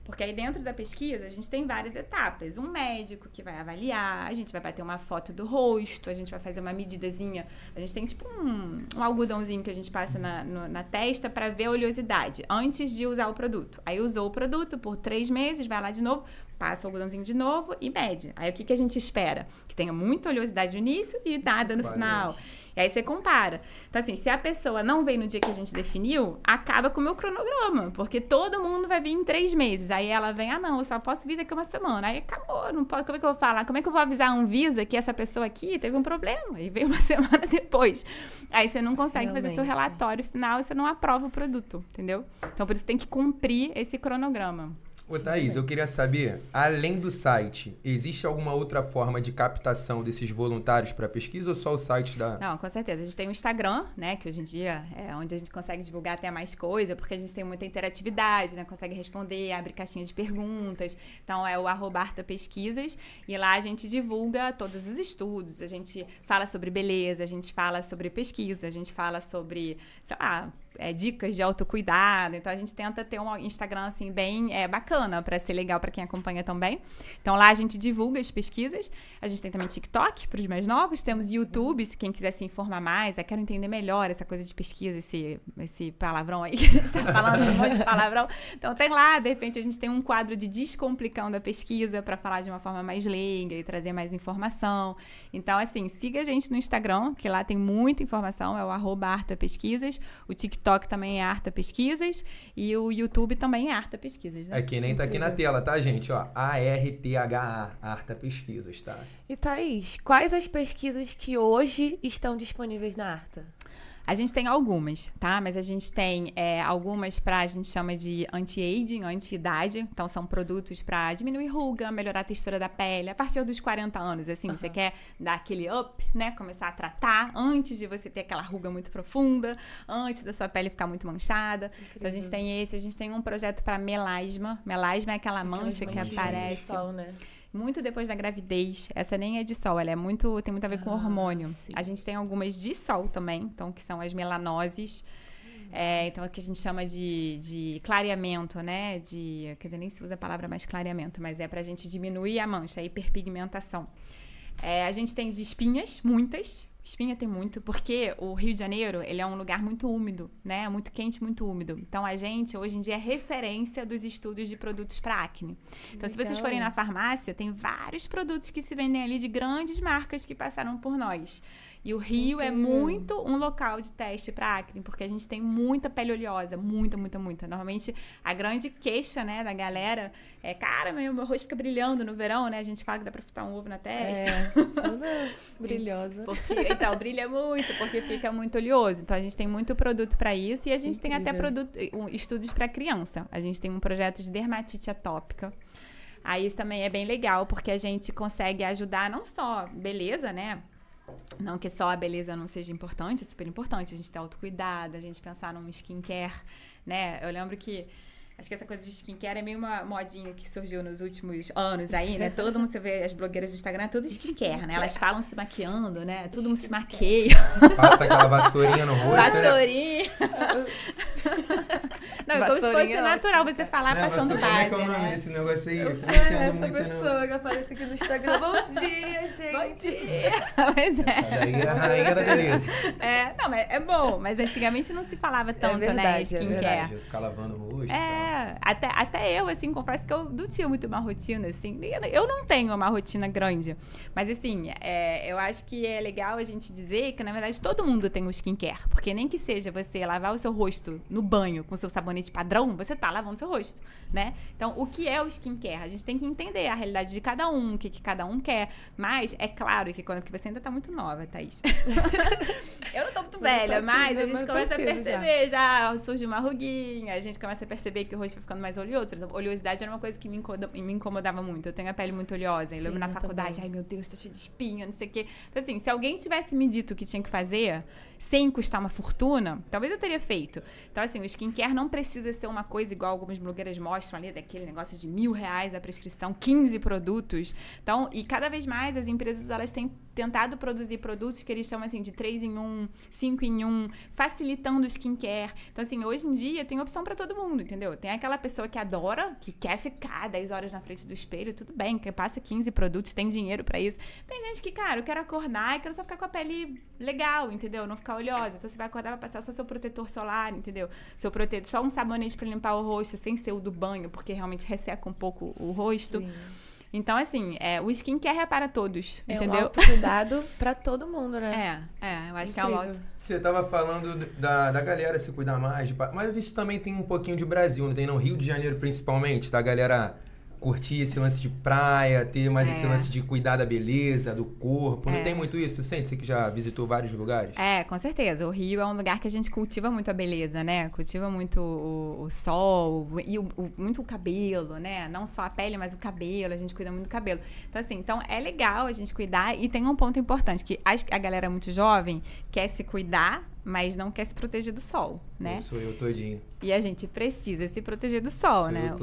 Porque aí dentro da pesquisa a gente tem várias etapas. Um médico que vai avaliar, a gente vai bater uma foto do rosto, a gente vai fazer uma medidazinha. A gente tem tipo um algodãozinho que a gente passa na testa para ver a oleosidade antes de usar o produto. Aí usou o produto por 3 meses, vai lá de novo, passa o algodãozinho de novo e mede. Aí o que a gente espera? Que tenha muita oleosidade no início e nada no final. E aí você compara. Então, assim, se a pessoa não veio no dia que a gente definiu, acaba com o meu cronograma. Porque todo mundo vai vir em 3 meses. Aí ela vem, não, eu só posso vir daqui 1 semana. Aí acabou, não pode. Como é que eu vou falar? Como é que eu vou avisar a Anvisa que essa pessoa aqui teve um problema? E veio 1 semana depois. Aí você não consegue fazer seu relatório final e você não aprova o produto, entendeu? Então, por isso tem que cumprir esse cronograma. Ô, Thaís, eu queria saber, além do site, existe alguma outra forma de captação desses voluntários para pesquisa ou só o site da... Não, com certeza. A gente tem o Instagram, né, que hoje em dia é onde a gente consegue divulgar até mais coisa, porque a gente tem muita interatividade, né, consegue responder, abre caixinha de perguntas. Então, é o @artapesquisas, e lá a gente divulga todos os estudos, a gente fala sobre beleza, a gente fala sobre pesquisa, a gente fala sobre, sei lá, dicas de autocuidado. Então, a gente tenta ter um Instagram, assim, bem bacana para ser legal para quem acompanha também. Então, lá a gente divulga as pesquisas. A gente tem também TikTok para os mais novos. Temos YouTube, se quem quiser se informar mais. Eu quero entender melhor essa coisa de pesquisa, esse palavrão aí que a gente está falando, um monte de palavrão. Então, tem lá, de repente, a gente tem um quadro de descomplicando a pesquisa para falar de uma forma mais leiga e trazer mais informação. Então, assim, siga a gente no Instagram, que lá tem muita informação. É o @artapesquisas. O TikTok também é Arta Pesquisas e o YouTube também é Arta Pesquisas, né? Que nem tá aqui na tela, tá, gente? Ó, ARTHA, Arta Pesquisas, tá? E Thaís, quais as pesquisas que hoje estão disponíveis na Arta? A gente tem algumas, tá? Mas a gente tem algumas a gente chama de anti-aging, anti-idade. Então, são produtos para diminuir ruga, melhorar a textura da pele. A partir dos 40 anos, assim, você quer dar aquele up, né? Começar a tratar antes de você ter aquela ruga muito profunda, antes da sua pele ficar muito manchada. Incrível. Então, a gente tem esse. A gente tem um projeto para melasma. Melasma é aquela mancha que aparece... Sol, né? Muito depois da gravidez. Essa nem é de sol, ela tem muito a ver com hormônio. Sim. A gente tem algumas de sol também, então, que são as melanoses. Então, é o que a gente chama de clareamento, né? Quer dizer, nem se usa a palavra mais clareamento, mas é pra gente diminuir a mancha, a hiperpigmentação. A gente tem de espinhas, muitas. Espinha tem muito, porque o Rio de Janeiro, ele é um lugar muito úmido, né? Muito quente, muito úmido. Então, a gente, hoje em dia, é referência dos estudos de produtos para acne. Então, se vocês forem na farmácia, tem vários produtos que se vendem ali de grandes marcas que passaram por nós. E o Rio é muito um local de teste para acne, porque a gente tem muita pele oleosa, muita. Normalmente, a grande queixa, né, da galera é, cara, meu rosto fica brilhando no verão, né? A gente fala que dá para fritar um ovo na testa. Toda brilhosa. Então, brilha muito, porque fica muito oleoso. Então, a gente tem muito produto para isso e a gente tem até estudos para criança. A gente tem um projeto de dermatite atópica. Aí, isso também é bem legal, porque a gente consegue ajudar não só beleza, né? Não que só a beleza não seja importante, é super importante. A gente ter autocuidado, a gente pensar num skincare, né? Eu lembro que Acho que essa coisa de skincare é meio uma modinha que surgiu nos últimos anos aí, né? Todo mundo, você vê as blogueiras do Instagram, tudo skincare, né? Elas falam se maquiando, né? Todo mundo se maqueia. Passa aquela vassourinha no rosto. Vassourinha. Não, é como se fosse natural você falar passando base, como é que é o nome né? desse negócio aí? Eu sou essa pessoa que aparece aqui no Instagram. Bom dia, gente. Bom dia. Pois é. Daí é a rainha da beleza. Não, mas é bom. Mas antigamente não se falava tanto, né? Skincare. Ficar lavando o rosto. Até eu, assim, confesso que eu não tinha muito uma rotina, assim. Eu não tenho uma rotina grande. Mas, assim, eu acho que é legal a gente dizer que, na verdade, todo mundo tem um skincare. Porque nem que seja você lavar o seu rosto no banho com seu sabonete padrão, você tá lavando o seu rosto, né? Então, o que é o skincare? A gente tem que entender a realidade de cada um, o que cada um quer. Mas, é claro que quando você ainda tá muito nova, Thaís. Eu não tô muito velha, mas a gente começa a perceber, já surge uma ruguinha, a gente começa a perceber que o rosto vai ficando mais oleoso. Por exemplo, oleosidade era uma coisa que me incomodava muito. Eu tenho a pele muito oleosa. Eu lembro na faculdade, também. Ai meu Deus, tá cheio de espinha, não sei o quê. Então, assim, se alguém tivesse me dito o que tinha que fazer, sem custar uma fortuna, talvez eu teria feito. Então, assim, o skincare não precisa ser uma coisa igual algumas blogueiras mostram ali, daquele negócio de R$1.000 a prescrição, 15 produtos. Então, e cada vez mais as empresas, elas têm tentado produzir produtos que eles chamam, assim, de 3 em 1, 5 em 1, facilitando o skincare. Então, assim, hoje em dia tem opção pra todo mundo, entendeu? Tem aquela pessoa que adora, que quer ficar 10 horas na frente do espelho, tudo bem, que passa 15 produtos, tem dinheiro pra isso. Tem gente que, cara, eu quero acordar e quero só ficar com a pele legal, entendeu? Não ficar oleosa. Então, você vai acordar, vai passar só seu protetor solar, entendeu? Seu protetor, só um sabonete pra limpar o rosto, sem ser o do banho, porque realmente resseca um pouco o rosto. Sim. Então, assim, o skincare é para todos, entendeu? É um autocuidado pra todo mundo, né? Eu acho que é um auto... Você tava falando da galera se cuidar mais, mas isso também tem um pouquinho de Brasil, não tem? No Rio de Janeiro, principalmente, da galera curtir esse lance de praia, ter mais esse lance de cuidar da beleza, do corpo. Não tem muito isso? Sente, você que já visitou vários lugares? Com certeza. O Rio é um lugar que a gente cultiva muito a beleza, né? Cultiva muito o sol e muito o cabelo, né? Não só a pele, mas o cabelo. A gente cuida muito do cabelo. Então, assim, é legal a gente cuidar. E tem um ponto importante, que a galera muito jovem quer se cuidar, mas não quer se proteger do sol, né? Sou eu todinho. E a gente precisa se proteger do sol, né?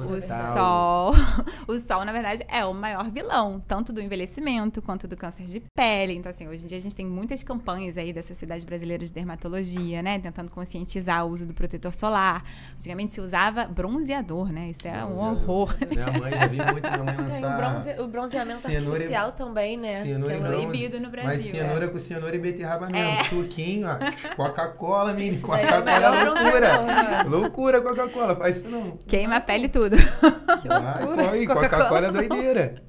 O sol, na verdade, é o maior vilão, tanto do envelhecimento quanto do câncer de pele. Então, assim, hoje em dia a gente tem muitas campanhas aí da Sociedade Brasileira de Dermatologia, né? Tentando conscientizar o uso do protetor solar. Antigamente se usava bronzeador, né? Isso é um horror. Minha mãe, já vi muito minha mãe lançar... O bronzeamento artificial também, né? Cenoura que é proibido no Brasil. Mas cenoura com cenoura e beterraba mesmo. Suquinho, ó. Coca-Cola, menino. Coca-Cola é loucura. Loucura, Coca-Cola. Faz isso não. Queima a pele tudo. Coca-Cola é doideira.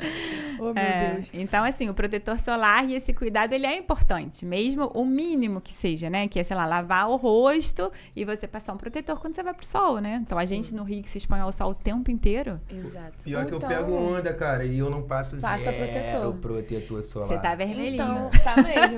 Oh, meu Deus. Então, assim, o protetor solar e esse cuidado, ele é importante. Mesmo o mínimo que seja, né? Que é, sei lá, lavar o rosto e você passar um protetor quando você vai pro sol, né? Então, a gente no Rio que se expõe ao sol o tempo inteiro. Exato. Pior que eu pego onda, cara, e eu não passo zero protetor solar. Você tá vermelhinho. Então, tá mesmo.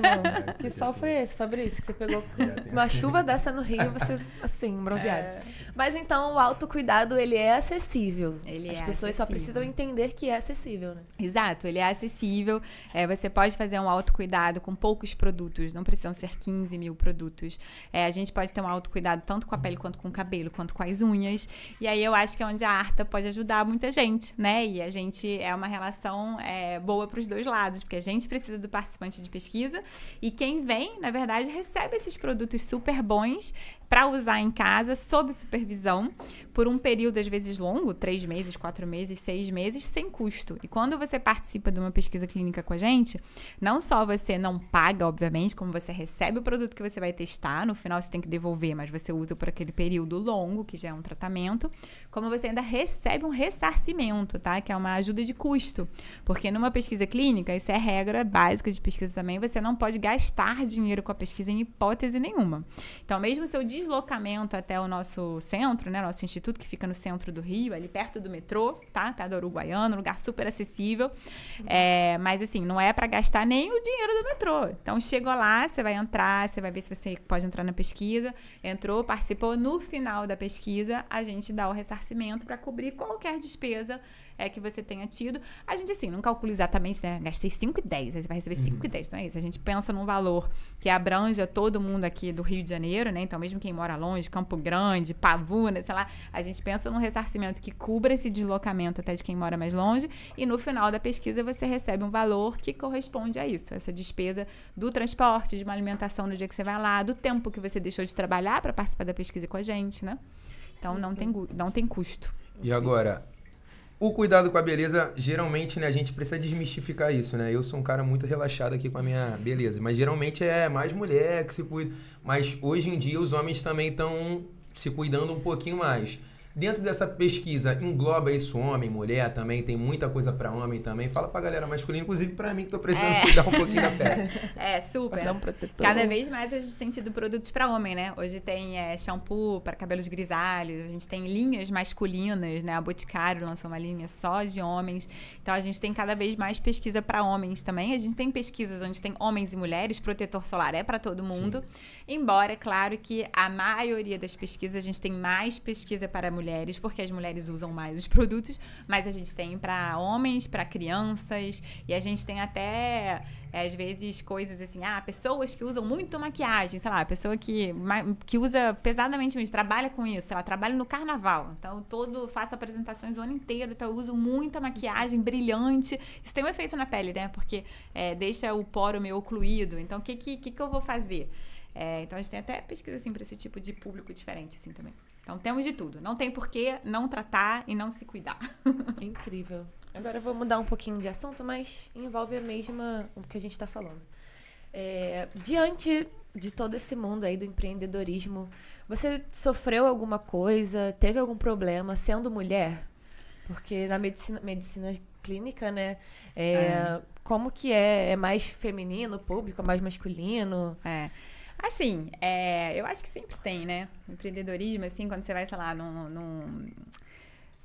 Que sol foi esse, Fabrício? Que você pegou uma chuva dessa no Rio, você, assim, bronzeado. Mas, então, o autocuidado, ele é acessível. As pessoas só precisam entender que é acessível, né? Exato. Ele é acessível, você pode fazer um autocuidado com poucos produtos, não precisam ser 15 mil produtos. A gente pode ter um autocuidado tanto com a pele, quanto com o cabelo, quanto com as unhas. E aí eu acho que é onde a Arta pode ajudar muita gente, né? E a gente é uma relação boa para os dois lados, porque a gente precisa do participante de pesquisa e quem vem, na verdade, recebe esses produtos super bons para usar em casa, sob supervisão, por um período, às vezes, longo, 3 meses, 4 meses, 6 meses, sem custo. E quando você participa de uma pesquisa clínica com a gente, não só você não paga, obviamente, como você recebe o produto que você vai testar, no final você tem que devolver, mas você usa por aquele período longo, que já é um tratamento, como você ainda recebe um ressarcimento, tá? Que é uma ajuda de custo. Porque numa pesquisa clínica, isso é regra básica de pesquisa também, você não pode gastar dinheiro com a pesquisa em hipótese nenhuma. Então, mesmo o seu deslocamento até o nosso centro, né? Nosso instituto, que fica no centro do Rio, ali perto do metrô, tá? Perto do Uruguaiano, lugar super acessível. Mas assim, não é para gastar nem o dinheiro do metrô. Então, chegou lá, você vai entrar, você vai ver se você pode entrar na pesquisa. Entrou, participou. No final da pesquisa, a gente dá o ressarcimento para cobrir qualquer despesa que você tenha tido. A gente, assim, não calcula exatamente, né? Gastei 5,10, aí você vai receber 5,10, não é isso? A gente pensa num valor que abranja todo mundo aqui do Rio de Janeiro, né? Então, mesmo quem mora longe, Campo Grande, Pavuna, sei lá, a gente pensa num ressarcimento que cubra esse deslocamento até de quem mora mais longe, e no final da pesquisa você recebe um valor que corresponde a isso, essa despesa do transporte, de uma alimentação no dia que você vai lá, do tempo que você deixou de trabalhar para participar da pesquisa com a gente, né? Então, não tem custo. E agora, o cuidado com a beleza, geralmente, né, a gente precisa desmistificar isso, né? Eu sou um cara muito relaxado aqui com a minha beleza, mas geralmente é mais mulher que se cuida. Mas hoje em dia os homens também estão se cuidando um pouquinho mais. Dentro dessa pesquisa, engloba isso homem, mulher também, tem muita coisa pra homem também. Fala pra galera masculina, inclusive pra mim que tô precisando cuidar um pouquinho da pele. Super. Passar um protetor. Cada vez mais a gente tem tido produtos pra homem, né? Hoje tem shampoo para cabelos grisalhos, a gente tem linhas masculinas, né? A Boticário lançou uma linha só de homens. Então a gente tem cada vez mais pesquisa pra homens também. A gente tem pesquisas onde tem homens e mulheres, protetor solar é pra todo mundo. Sim. Embora, é claro que a maioria das pesquisas, a gente tem mais pesquisa para mulheres, porque as mulheres usam mais os produtos, mas a gente tem para homens, para crianças, e a gente tem até, às vezes, coisas assim, pessoas que usam muito maquiagem, sei lá, pessoa que usa pesadamente mesmo, trabalha com isso, ela trabalha no carnaval, então faço apresentações o ano inteiro, então eu uso muita maquiagem brilhante, isso tem um efeito na pele, né, porque deixa o poro meio ocluído, então o que eu vou fazer? Então a gente tem até pesquisa assim para esse tipo de público diferente assim também. Então temos de tudo. Não tem por que não tratar e não se cuidar. Incrível. Agora eu vou mudar um pouquinho de assunto, mas envolve a mesma o que a gente está falando. Diante de todo esse mundo aí do empreendedorismo, você sofreu alguma coisa, teve algum problema sendo mulher? Porque na medicina clínica, né? Como que é? É mais feminino o público, é mais masculino? Assim, eu acho que sempre tem, né? Empreendedorismo, assim, quando você vai, sei lá,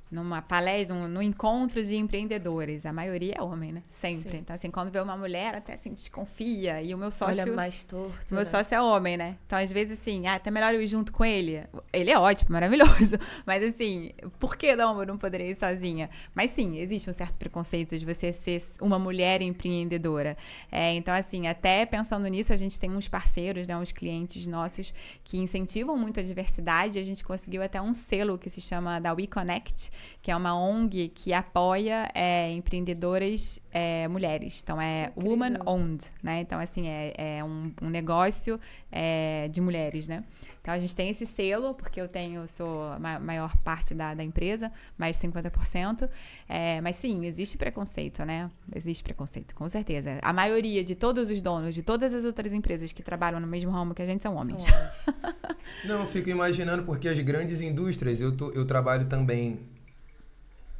numa palestra, num encontro de empreendedores. A maioria é homem, né? Sempre. Sim. Então, assim, quando vê uma mulher, até assim, desconfia. E o meu sócio... Olha mais torto, meu sócio é homem, né? Então, às vezes, assim, até melhor eu ir junto com ele. Ele é ótimo, maravilhoso. Mas, assim, por que não? Eu não poderia ir sozinha. Mas, sim, existe um certo preconceito de você ser uma mulher empreendedora. Então, assim, até pensando nisso, a gente tem uns parceiros, né? Uns clientes nossos que incentivam muito a diversidade. A gente conseguiu até um selo que se chama da WeConnect, que é uma ONG que apoia empreendedoras mulheres. Então, woman owned, né? Então, assim, é um negócio de mulheres, né? Então, a gente tem esse selo, porque eu sou a maior parte da empresa, mais de 50%. Mas, sim, existe preconceito, né? Existe preconceito, com certeza. A maioria de todos os donos de todas as outras empresas que trabalham no mesmo ramo que a gente são homens. Não, eu fico imaginando, porque as grandes indústrias, eu trabalho também...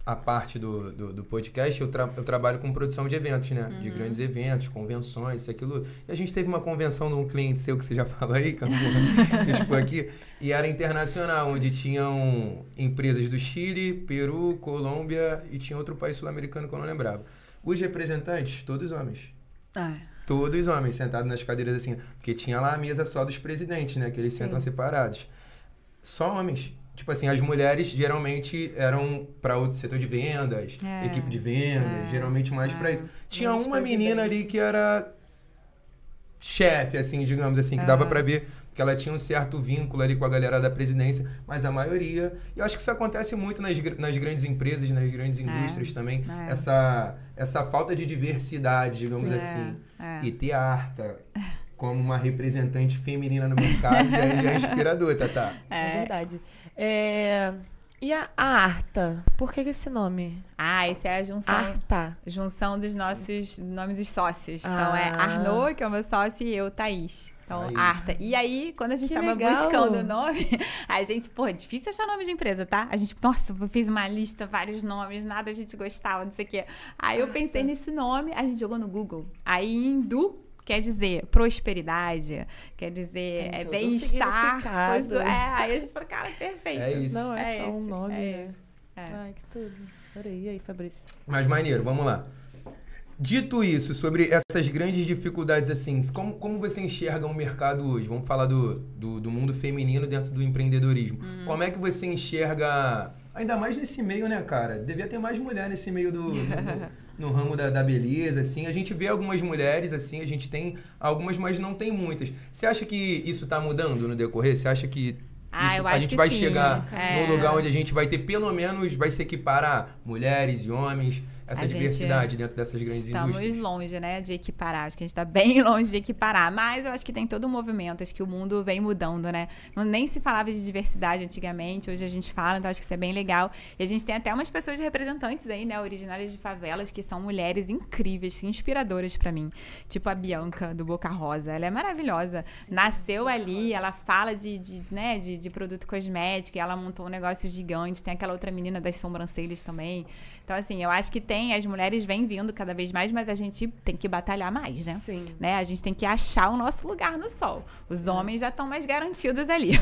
A parte do podcast, eu trabalho com produção de eventos, né? De grandes eventos, convenções, isso, aquilo. E a gente teve uma convenção de um cliente seu, que você já falou aí, que eu não vou expor aqui, e era internacional, onde tinham empresas do Chile, Peru, Colômbia e tinha outro país sul-americano que eu não lembrava. Os representantes, todos homens. Todos homens, sentados nas cadeiras assim. Porque tinha lá a mesa só dos presidentes, né? Que eles sentam separados. Só homens. Tipo assim, as mulheres geralmente eram para o setor de vendas, equipe de vendas, geralmente mais para isso. Tinha uma menina ali que era chefe, assim, digamos assim, que dava para ver que ela tinha um certo vínculo ali com a galera da presidência, mas a maioria... E eu acho que isso acontece muito nas grandes empresas, nas grandes indústrias também. Essa falta de diversidade, digamos assim. E ter a Arta como uma representante feminina no mercado já é inspirador, Tatá. É verdade. E a Arta? Por que esse nome? Esse é a junção. Arta. Junção dos nossos nomes dos sócios. Então é Arnaud, que é o meu sócio, e eu, Thaís. Então, Arta. E aí, quando a gente tava buscando o nome, a gente, é difícil achar nome de empresa, tá? A gente, eu fiz uma lista, vários nomes, nada a gente gostava, não sei o quê. Aí eu pensei nesse nome, a gente jogou no Google. Aí, hindu quer dizer prosperidade, quer dizer bem-estar. Aí a gente falou, cara, perfeito. É isso. Não é só um nome, né? Ai, que tudo. Adorei. E aí, Fabrício? Mas maneiro, vamos lá. Dito isso, sobre essas grandes dificuldades, assim, como você enxerga o mercado hoje? Vamos falar do mundo feminino dentro do empreendedorismo. Como é que você enxerga Ainda mais nesse meio, né, cara? Devia ter mais mulher nesse meio no ramo da beleza, assim. A gente vê algumas mulheres, assim, a gente tem algumas, mas não tem muitas. Você acha que isso tá mudando no decorrer? Você acha que a gente vai chegar num lugar onde a gente vai ter, pelo menos, vai se equiparar mulheres e homens, essa diversidade dentro dessas grandes indústrias? Estamos longe, né, de equiparar. Acho que a gente está bem longe de equiparar. Mas eu acho que tem todo um movimento. Acho que o mundo vem mudando, né? Nem se falava de diversidade antigamente. Hoje a gente fala, então acho que isso é bem legal. E a gente tem até umas pessoas representantes aí, né, originárias de favelas, que são mulheres incríveis, inspiradoras pra mim. Tipo a Bianca, do Boca Rosa. Ela é maravilhosa. Sim, nasceu ali, ela fala de produto cosmético, e ela montou um negócio gigante. Tem aquela outra menina das sobrancelhas também. Então, assim, eu acho que as mulheres vêm vindo cada vez mais, mas a gente tem que batalhar mais, né? Sim. Né? A gente tem que achar o nosso lugar no sol. Os homens já estão mais garantidos ali.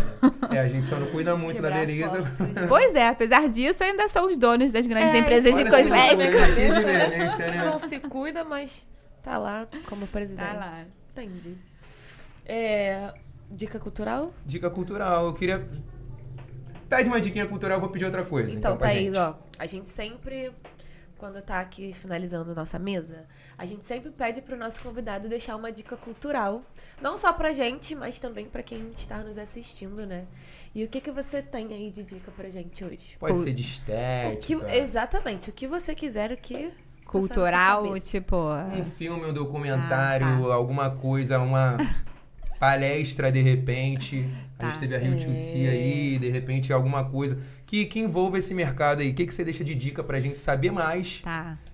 A gente só não cuida muito da beleza. Pois é, apesar disso, ainda são os donos das grandes empresas de cosméticos. Não se cuida, mas tá lá como presidente. Tá lá. Entendi. Dica cultural? Dica cultural. Eu queria... Pede uma diquinha cultural, eu vou pedir outra coisa. Então Thaís, ó, a gente sempre, quando tá aqui finalizando nossa mesa, a gente sempre pede pro nosso convidado deixar uma dica cultural. Não só pra gente, mas também pra quem está nos assistindo, né? E o que você tem aí de dica pra gente hoje? Pode ser de estética. Exatamente, o que você quiser, o que... Cultural, tipo... Um filme, um documentário, alguma coisa, uma... palestra, de repente. A gente teve a Rio 2C aí, de repente alguma coisa que envolva esse mercado aí. O que você deixa de dica pra gente saber mais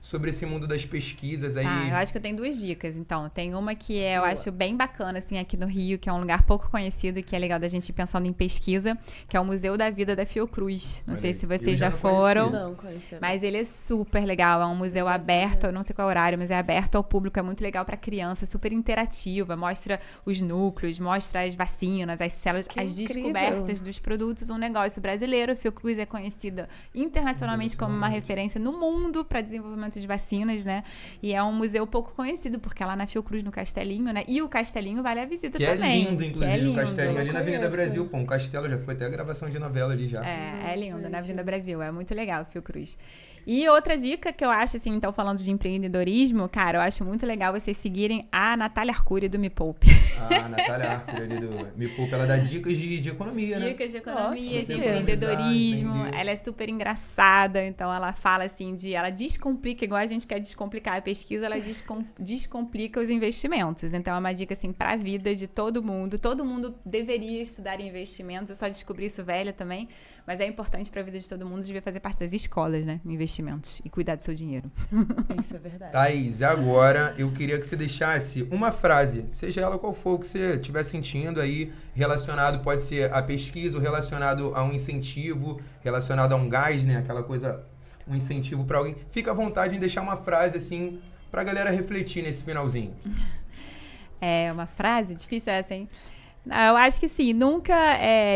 sobre esse mundo das pesquisas aí? Eu acho que eu tenho 2 dicas, então. Tem uma que eu acho bem bacana, assim, aqui no Rio, que é um lugar pouco conhecido e que é legal da gente ir pensando em pesquisa, que é o Museu da Vida da Fiocruz. Não sei se vocês já foram. Não, conheci. Mas ele é super legal. É um museu aberto, eu não sei qual é o horário, mas é aberto ao público. É muito legal pra criança, super interativa. Mostra os núcleos, mostra as vacinas, as células, as descobertas dos produtos. Um negócio brasileiro. A Fiocruz é conhecida internacionalmente como uma referência no mundo para desenvolvimento de vacinas, né? E é um museu pouco conhecido, porque é lá na Fiocruz, no Castelinho, né? E o Castelinho vale a visita também. Que é lindo, inclusive, o Castelinho ali na Avenida Brasil. Pô, um castelo, já foi até a gravação de novela ali já. É lindo, na Avenida Brasil. É muito legal, Fiocruz. E outra dica que eu acho, assim, então, falando de empreendedorismo, cara, eu acho muito legal vocês seguirem a Natália Arcuri do Me Poupe. A Natália Arcuri ali do Me Poupe, ela dá dicas de economia, né? Dicas de economia, de empreendedorismo. Ela é super engraçada, então ela fala assim ela descomplica, igual a gente quer descomplicar a pesquisa, ela descomplica os investimentos. Então é uma dica, assim, pra vida de todo mundo. Todo mundo deveria estudar investimentos. Eu só descobri isso velha também, mas é importante pra vida de todo mundo, devia fazer parte das escolas, né? Investimentos e cuidar do seu dinheiro. Isso é verdade. Thaís, agora eu queria que você deixasse uma frase, seja ela qual for, que você estiver sentindo aí, relacionado, pode ser a pesquisa, ou relacionado a um incentivo, relacionado a um gás, né? Aquela coisa, um incentivo para alguém. Fica à vontade em deixar uma frase, assim, pra galera refletir nesse finalzinho. É uma frase difícil essa, hein? Eu acho que sim, nunca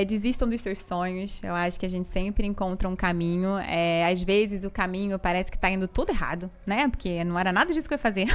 desistam dos seus sonhos. Eu acho que a gente sempre encontra um caminho. Às vezes o caminho parece que tá indo tudo errado, né? Porque não era nada disso que eu ia fazer.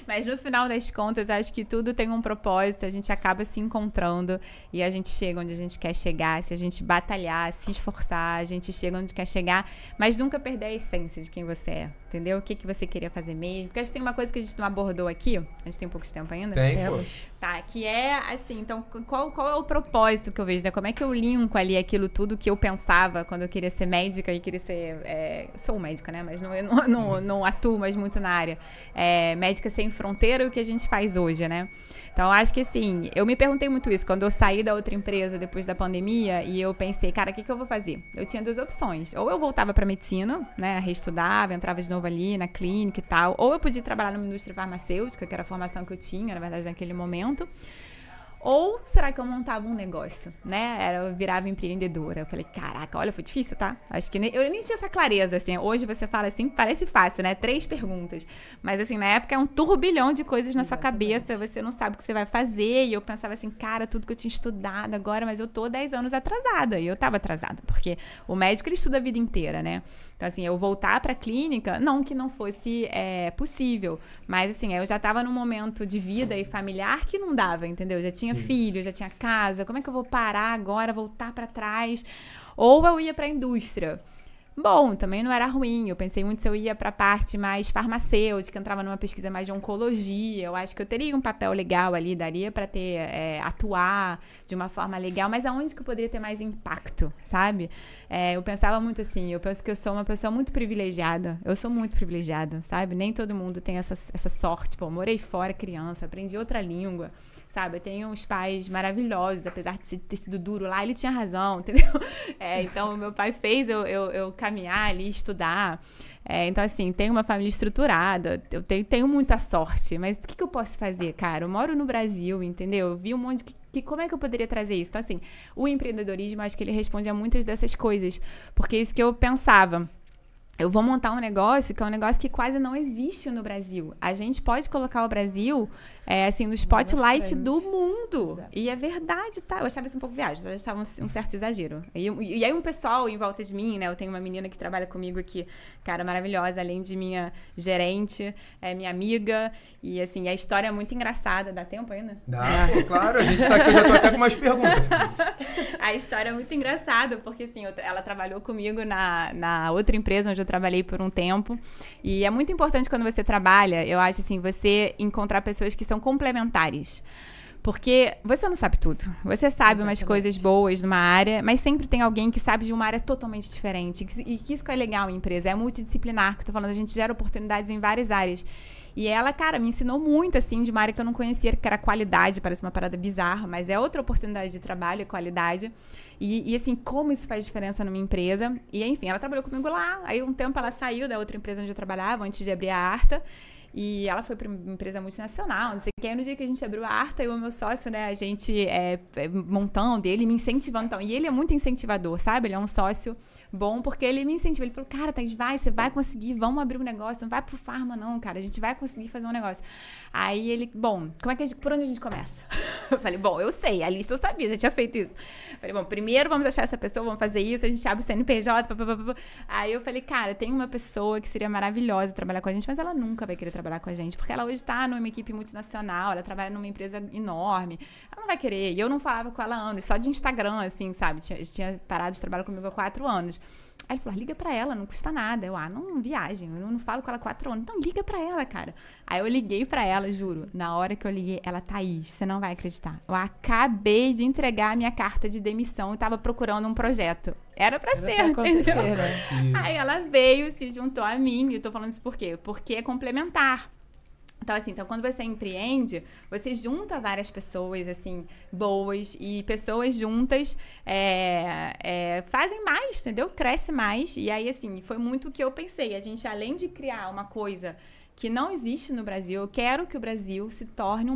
Mas no final das contas, acho que tudo tem um propósito. A gente acaba se encontrando e a gente chega onde a gente quer chegar. Se a gente batalhar, se esforçar, a gente chega onde quer chegar. Mas nunca perder a essência de quem você é, entendeu? O que você queria fazer mesmo. Porque acho que tem uma coisa que a gente não abordou aqui. A gente tem pouco tempo ainda. Temos. Tá, que é assim, então... Qual é o propósito que eu vejo, né? Como é que eu linko ali aquilo tudo que eu pensava quando eu queria ser médica e queria ser... sou médica, né? Mas não atuo mais muito na área. Médica sem fronteira é o que a gente faz hoje, né? Então, eu acho que assim, eu me perguntei muito isso. Quando eu saí da outra empresa depois da pandemia e eu pensei, cara, o que eu vou fazer? Eu tinha 2 opções. Ou eu voltava pra medicina, né? Reestudava, entrava de novo ali na clínica e tal. Ou eu podia trabalhar numa indústria farmacêutica, que era a formação que eu tinha, na verdade, naquele momento. Ou será que eu montava um negócio, né? Eu virava empreendedora. Eu falei, caraca, olha, foi difícil, tá? Acho que eu nem tinha essa clareza, assim. Hoje você fala assim, parece fácil, né? 3 perguntas. Mas, assim, na época é um turbilhão de coisas na sua cabeça. Você não sabe o que você vai fazer. E eu pensava assim, cara, tudo que eu tinha estudado agora, mas eu tô 10 anos atrasada. E eu tava atrasada, porque o médico, ele estuda a vida inteira, né? Então, assim, eu voltar pra clínica, não que não fosse possível. Mas, assim, eu já tava num momento de vida e familiar que não dava, entendeu? Já tinha filho, já tinha casa, como é que eu vou parar agora, voltar para trás? Ou eu ia para a indústria. bom, também não era ruim. Eu pensei muito se eu ia para a parte mais farmacêutica, entrava numa pesquisa mais de oncologia. Eu acho que eu teria um papel legal ali, daria para atuar de uma forma legal, mas aonde que eu poderia ter mais impacto, sabe? Eu pensava muito assim, eu penso que eu sou uma pessoa muito privilegiada. Eu sou muito privilegiada, sabe? Nem todo mundo tem essa sorte. Pô, eu morei fora criança, aprendi outra língua, sabe? Eu tenho uns pais maravilhosos, apesar de ter sido duro lá, ele tinha razão, entendeu? Então, meu pai fez eu caminhar ali, estudar. Então, assim, tenho uma família estruturada, eu tenho muita sorte, mas o que eu posso fazer, cara? Eu moro no Brasil, entendeu? Eu vi um monte de... como é que eu poderia trazer isso? Então, assim, o empreendedorismo, acho que ele responde a muitas dessas coisas, porque é isso que eu pensava. Eu vou montar um negócio que é um negócio que quase não existe no Brasil. A gente pode colocar o Brasil, assim, no spotlight do mundo. Exato. E é verdade, tá? Eu achava isso um pouco viagem, eu achava um certo exagero. E aí um pessoal em volta de mim, né? Eu tenho uma menina que trabalha comigo aqui, cara, maravilhosa, além de minha gerente, minha amiga. E, assim, a história é muito engraçada. Dá tempo ainda? Dá, claro. A gente tá aqui, eu já tô até com umas perguntas. A história é muito engraçada, porque, assim, ela trabalhou comigo na outra empresa onde eu trabalhei por um tempo. E é muito importante quando você trabalha, eu acho, assim, você encontrar pessoas que são complementares. Porque você não sabe tudo. Você sabe umas coisas boas numa área, mas sempre tem alguém que sabe de uma área totalmente diferente. E que isso que é legal em empresa. É multidisciplinar, que eu tô falando. A gente gera oportunidades em várias áreas. E ela, cara, me ensinou muito, assim, de uma área que eu não conhecia, que era qualidade. Parece uma parada bizarra, mas é outra oportunidade de trabalho, é qualidade. E assim, como isso faz diferença numa empresa. E, enfim, ela trabalhou comigo lá. Aí, um tempo, ela saiu da outra empresa onde eu trabalhava, antes de abrir a Arta. E ela foi para uma empresa multinacional, não sei o que. Aí no dia que a gente abriu a Arta, eu e o meu sócio, né, a gente montando, ele me incentivando. Então, e ele é muito incentivador, sabe? Ele é um sócio bom, porque ele me incentiva. Ele falou, cara, Thaís, você vai conseguir, vamos abrir um negócio, não vai pro farma não, cara, a gente vai conseguir fazer um negócio. Aí ele, bom, por onde a gente começa? Eu falei, bom, eu sei, a lista eu sabia, já tinha feito isso. Eu falei, bom, primeiro vamos achar essa pessoa, vamos fazer isso, a gente abre o CNPJ, Aí eu falei, cara, tem uma pessoa que seria maravilhosa trabalhar com a gente, mas ela nunca vai querer trabalhar com a gente, porque ela hoje tá numa equipe multinacional, ela trabalha numa empresa enorme, ela não vai querer. E eu não falava com ela há anos, só de Instagram, assim, sabe? Tinha parado de trabalhar comigo há 4 anos. Aí ele falou, liga pra ela, não custa nada. Eu, não viagem, eu não falo com ela há 4 anos. Então, liga pra ela, cara. Aí eu liguei pra ela, juro. Na hora que eu liguei, ela, Thaís, você não vai acreditar. Eu acabei de entregar a minha carta de demissão e tava procurando um projeto. Era pra ser, entendeu? Né? Aí ela veio, se juntou a mim. E eu tô falando isso por quê? Porque é complementar. Então, assim, quando você empreende, você junta várias pessoas, assim, boas, e pessoas juntas fazem mais, entendeu? Cresce mais. E aí, assim, foi muito o que eu pensei. A gente, além de criar uma coisa que não existe no Brasil, eu quero que o Brasil se torne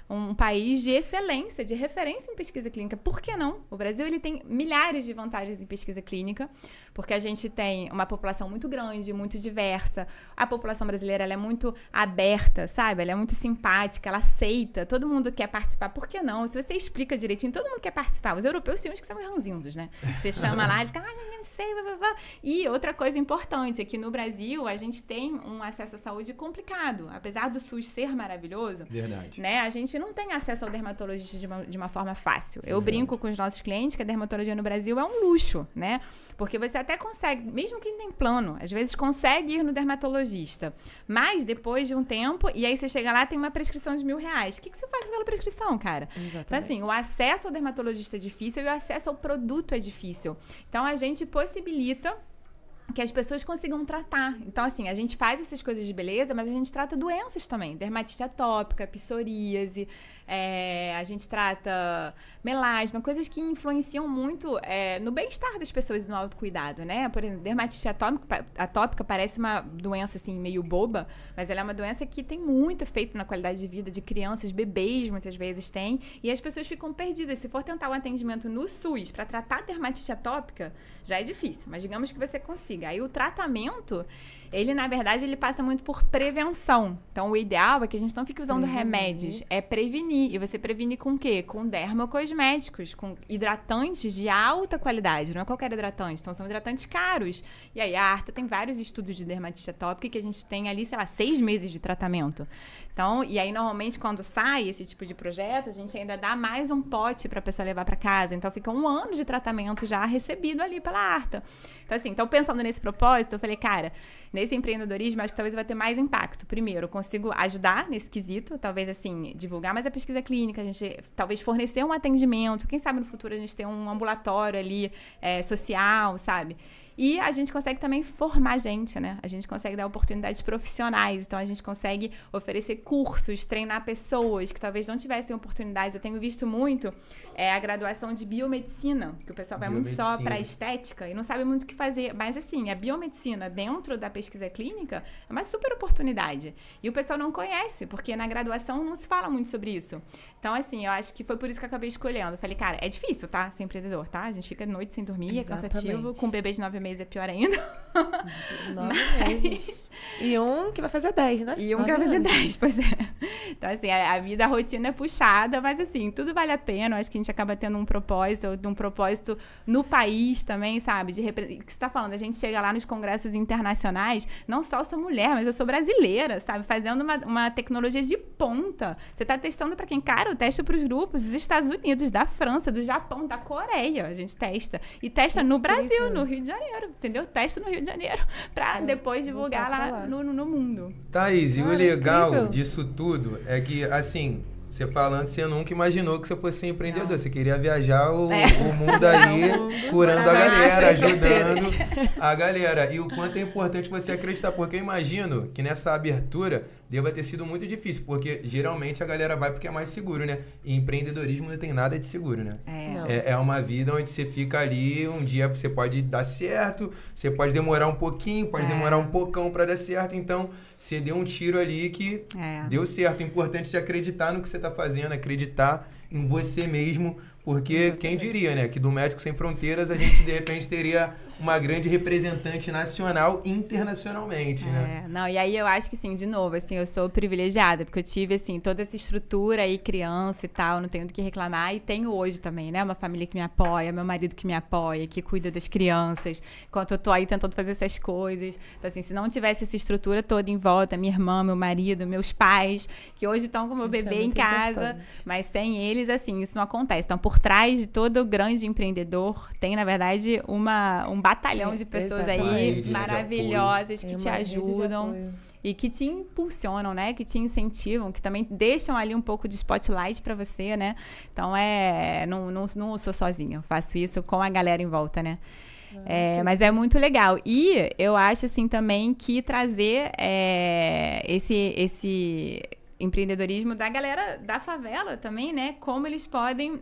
um país de excelência, de referência em pesquisa clínica. Por que não? O Brasil ele tem milhares de vantagens em pesquisa clínica, porque a gente tem uma população muito grande, muito diversa. A população brasileira ela é muito aberta, sabe? Ela é muito simpática, ela aceita, todo mundo quer participar. Por que não? Se você explica direitinho, todo mundo quer participar. Os europeus têm uns que são ranzinhos, né? Você chama lá e fica, não sei, blá, blá. E outra coisa importante é que no Brasil a gente tem um acesso à saúde complicado. Apesar do SUS ser maravilhoso, verdade, né? A gente não tem acesso ao dermatologista de uma forma fácil. Eu brinco com os nossos clientes que a dermatologia no Brasil é um luxo, né? Porque você até consegue, mesmo quem tem plano, às vezes consegue ir no dermatologista. Mas depois de um tempo, e aí você chega lá tem uma prescrição de R$1.000. O que você faz com aquela prescrição, cara? Exatamente. Então, assim, o acesso ao dermatologista é difícil e o acesso ao produto é difícil. Então, a gente possibilita que as pessoas consigam tratar. Então, assim, a gente faz essas coisas de beleza, mas a gente trata doenças também. Dermatite atópica, psoríase, a gente trata melasma, coisas que influenciam muito no bem-estar das pessoas e no autocuidado, né? Por exemplo, dermatite atópica parece uma doença, assim, meio boba, mas ela é uma doença que tem muito efeito na qualidade de vida de crianças, bebês, muitas vezes tem, e as pessoas ficam perdidas. Se for tentar um atendimento no SUS para tratar dermatite atópica, já é difícil, mas digamos que você consiga. fatiga. Aí o tratamento, ele, na verdade, ele passa muito por prevenção. Então, o ideal é que a gente não fique usando remédios. É prevenir. E você previne com o quê? Com dermocosméticos, com hidratantes de alta qualidade. Não é qualquer hidratante. Então, são hidratantes caros. E aí, a Arta tem vários estudos de dermatite atópica que a gente tem ali, sei lá, 6 meses de tratamento. Então, e aí, normalmente, quando sai esse tipo de projeto, a gente ainda dá mais um pote para a pessoa levar para casa. Então, fica 1 ano de tratamento já recebido ali pela Arta. Então, assim, pensando nesse propósito, eu falei, cara, nesse empreendedorismo, acho que talvez vai ter mais impacto. Primeiro, eu consigo ajudar nesse quesito, talvez, assim, divulgar mais a pesquisa clínica, a gente talvez fornecer um atendimento, quem sabe no futuro a gente ter um ambulatório ali social, sabe? E a gente consegue também formar gente, né? A gente consegue dar oportunidades profissionais. Então, a gente consegue oferecer cursos, treinar pessoas que talvez não tivessem oportunidades. Eu tenho visto muito a graduação de biomedicina, que o pessoal vai muito só para estética e não sabe muito o que fazer. Mas, assim, a biomedicina dentro da pesquisa clínica é uma super oportunidade. E o pessoal não conhece, porque na graduação não se fala muito sobre isso. Então, assim, eu acho que foi por isso que eu acabei escolhendo. Eu falei, cara, é difícil, tá? Ser empreendedor, tá? A gente fica noite sem dormir, é cansativo. Com um bebê de 9 meses é pior ainda. 9 meses. E um que vai fazer 10, né? E um que vai fazer 10, pois é. Então, assim, a vida, a rotina é puxada, mas, assim, tudo vale a pena. Eu acho que a gente acaba tendo um propósito no país também, sabe? O que você tá falando? A gente chega lá nos congressos internacionais, não só eu sou mulher, mas eu sou brasileira, sabe? Fazendo uma tecnologia de ponta. Você tá testando pra quem? Cara, eu testo pros grupos dos Estados Unidos, da França, do Japão, da Coreia. A gente testa. E testa no Brasil, no Rio de Janeiro, entendeu? Testo no Rio de Janeiro pra depois divulgar lá no mundo. Thaís, e o legal disso tudo é que, assim, você falando, você nunca imaginou que você fosse ser empreendedor. Não. Você queria viajar o mundo aí, curando a galera, ajudando a galera. E o quanto é importante você acreditar, porque eu imagino que nessa abertura deva ter sido muito difícil, porque geralmente a galera vai porque é mais seguro, né? E empreendedorismo não tem nada de seguro, né? É uma vida onde você fica ali, um dia você pode dar certo, você pode demorar um pouquinho, pode demorar um pocão pra dar certo, então você deu um tiro ali que deu certo. O importante é acreditar no que você tá fazendo, acreditar em você mesmo, porque quem diria, né, que do Médicos Sem Fronteiras a gente de repente teria uma grande representante nacional e internacionalmente, né? Não, e aí eu acho que, assim, de novo, assim, eu sou privilegiada, porque eu tive, assim, toda essa estrutura aí, criança e tal, não tenho do que reclamar, e tenho hoje também, né, uma família que me apoia, meu marido que me apoia, que cuida das crianças, enquanto eu tô aí tentando fazer essas coisas. Então, assim, se não tivesse essa estrutura toda em volta, minha irmã, meu marido, meus pais, que hoje estão com meu bebê em casa, mas sem eles, assim, isso não acontece. Então, por trás de todo grande empreendedor, tem, na verdade, um batalhão de pessoas aí maravilhosas que te ajudam e que te impulsionam, né? Que te incentivam, que também deixam ali um pouco de spotlight pra você, né? Então, não sou sozinha, eu faço isso com a galera em volta, né? Mas é muito legal. E eu acho, assim, também que trazer esse empreendedorismo da galera da favela também, né? Como eles podem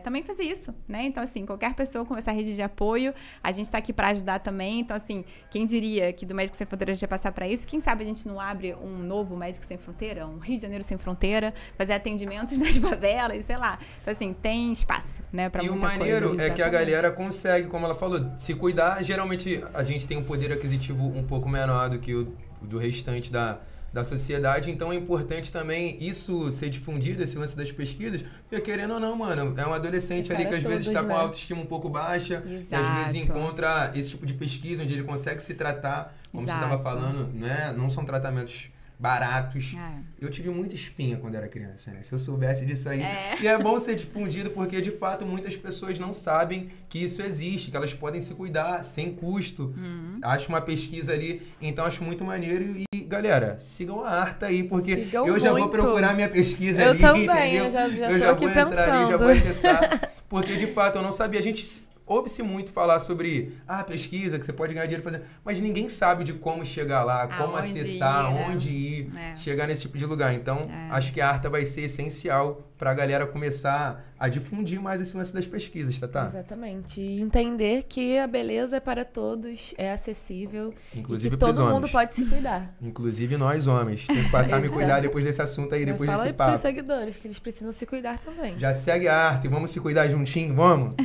também fazer isso, né? Então, assim, qualquer pessoa com essa rede de apoio, a gente tá aqui para ajudar também. Então, assim, quem diria que do Médicos Sem Fronteira a gente ia passar para isso? Quem sabe a gente não abre um novo Médicos Sem Fronteira, um Rio de Janeiro Sem Fronteira, fazer atendimentos nas favelas, sei lá. Então, assim, tem espaço, né? Pra muita coisa. E o maneiro é que a galera consegue, como ela falou, se cuidar. Geralmente, a gente tem um poder aquisitivo um pouco menor do que o do restante da sociedade, então é importante também isso ser difundido, esse lance das pesquisas, porque querendo ou não, mano, é um adolescente ali que às vezes está com a autoestima um pouco baixa, e às vezes encontra esse tipo de pesquisa onde ele consegue se tratar, como você estava falando, né? Não são tratamentos baratos. Eu tive muita espinha quando era criança, né? Se eu soubesse disso aí. E é bom ser difundido, porque de fato muitas pessoas não sabem que isso existe, que elas podem se cuidar sem custo. Acho uma pesquisa ali, então acho muito maneiro. E galera, sigam a Arta aí, porque eu já vou procurar minha pesquisa ali, também, entendeu? Eu já vou entrar ali, já vou acessar. Porque de fato eu não sabia. A gente ouve-se muito falar sobre pesquisa, que você pode ganhar dinheiro fazendo, mas ninguém sabe de como chegar lá, como acessar, onde ir, chegar nesse tipo de lugar. Então, acho que a Arta vai ser essencial pra galera começar a difundir mais esse lance das pesquisas, tá? Exatamente. E entender que a beleza é para todos, é acessível. Inclusive e que todo homens. mundo pode se cuidar. Inclusive nós, homens. Tem que passar a me cuidar depois desse assunto aí, depois desse Fala aí papo. pros seus seguidores, que eles precisam se cuidar também. Já segue a Arta e vamos se cuidar juntinho, vamos?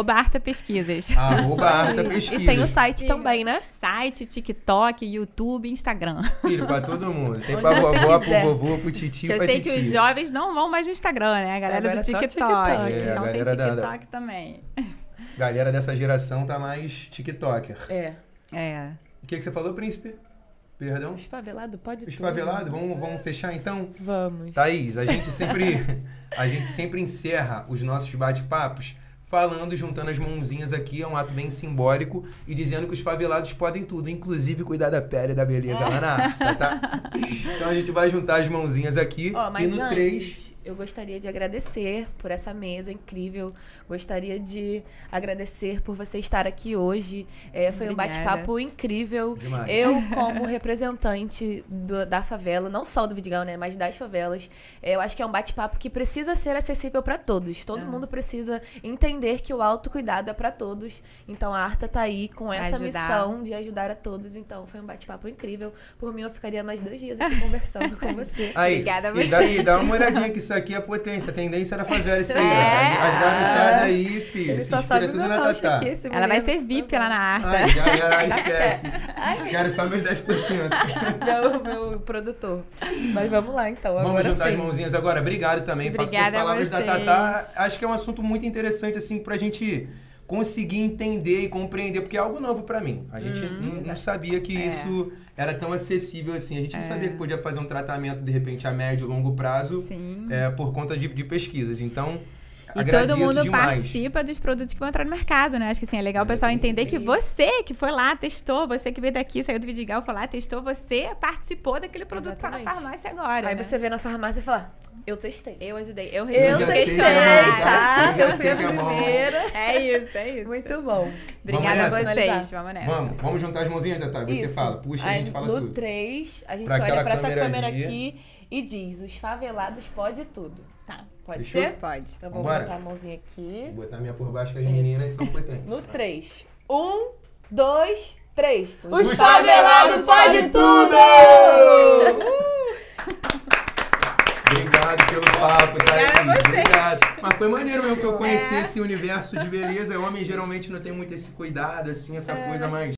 @ArtaPesquisas. @ArtaPesquisas. E tem o site também, né? Site, TikTok, YouTube, Instagram. Filho, pra todo mundo. Tem Onde pra você vovó, pro quiser. vovô, pro titio, Que eu pra sei titia. que os jovens não vão mais no Instagram, né? A galera Agora do é só TikTok. TikTok. É, a Então tem galera da- TikTok também. Galera dessa geração tá mais tiktoker. É. O que você falou, príncipe? Perdão? Os favelados pode Os tudo. favelados? Vamos fechar então? Vamos. Thaís, a gente sempre encerra os nossos bate-papos falando, juntando as mãozinhas aqui, é um ato bem simbólico, e dizendo que os favelados podem tudo, inclusive cuidar da pele e da beleza lá na Arta, tá? Então a gente vai juntar as mãozinhas aqui Mas e no antes, 3... eu gostaria de agradecer por essa mesa incrível. Gostaria de agradecer por você estar aqui hoje. Foi um Obrigada. bate-papo incrível. Demais. Eu, como representante da favela, não só do Vidigal, né, mas das favelas, eu acho que é um bate-papo que precisa ser acessível para todos. Todo mundo precisa entender que o autocuidado é para todos. Então a Arta tá aí com essa missão de ajudar a todos. Então foi um bate-papo incrível. Por mim, eu ficaria mais 2 dias aqui conversando com você. Aí, Obrigada a e vocês. dá uma olhadinha que isso aqui é potência, a tendência da favela, isso aí. É. As garotadas aí, filho, Ele se só inspira sabe tudo meu na rosto Tatá. aqui, esse Ela vai menino. ser VIP lá na Arta. Ai, já esquece. Quero só meus 10%. Meu produtor. Mas vamos lá, então. Vamos Agora juntar sim. as mãozinhas agora. Obrigado também. Faço as Obrigada a palavras da vocês. Tatá. Acho que é um assunto muito interessante, assim, pra gente conseguir entender e compreender, porque é algo novo pra mim. A gente não sabia que isso era tão acessível assim. A gente não sabia que podia fazer um tratamento, de repente, a médio e longo prazo, Sim. por conta de pesquisas. Então, E agradeço todo mundo demais. participa dos produtos que vão entrar no mercado, né? Acho que assim, é legal o pessoal entender que você que foi lá, testou, você que veio daqui, saiu do Vidigal, foi lá, testou, você participou daquele produto que tá na Exatamente. farmácia agora. Aí né? você vê na farmácia e fala, eu testei. Eu ajudei, Eu eu respondi o já sei testei, que é bom, tá? tá? Eu já Eu fui sei a que é bom. primeira. É isso. Muito bom. Obrigada a Vamos vocês. nessa? Vamos nessa. Vamos juntar as mãozinhas, Tatá? Você Isso. fala, puxa, a Aí, gente fala no tudo. 3, a gente Pra olha aquela pra essa câmera câmera ali. aqui e diz, os favelados pode tudo. Tá. Pode Fechou? ser? Pode. Então vou Vambora? botar a mãozinha aqui. Vou botar a minha por baixo, que as meninas são potentes. No 3. 1, 2, 3. Os favelados pode tudo! Obrigado pelo papo, Thaís. Obrigada a vocês. Obrigado. Mas foi maneiro mesmo que eu conheci esse universo de beleza. Homem geralmente não tem muito esse cuidado, assim, essa coisa mais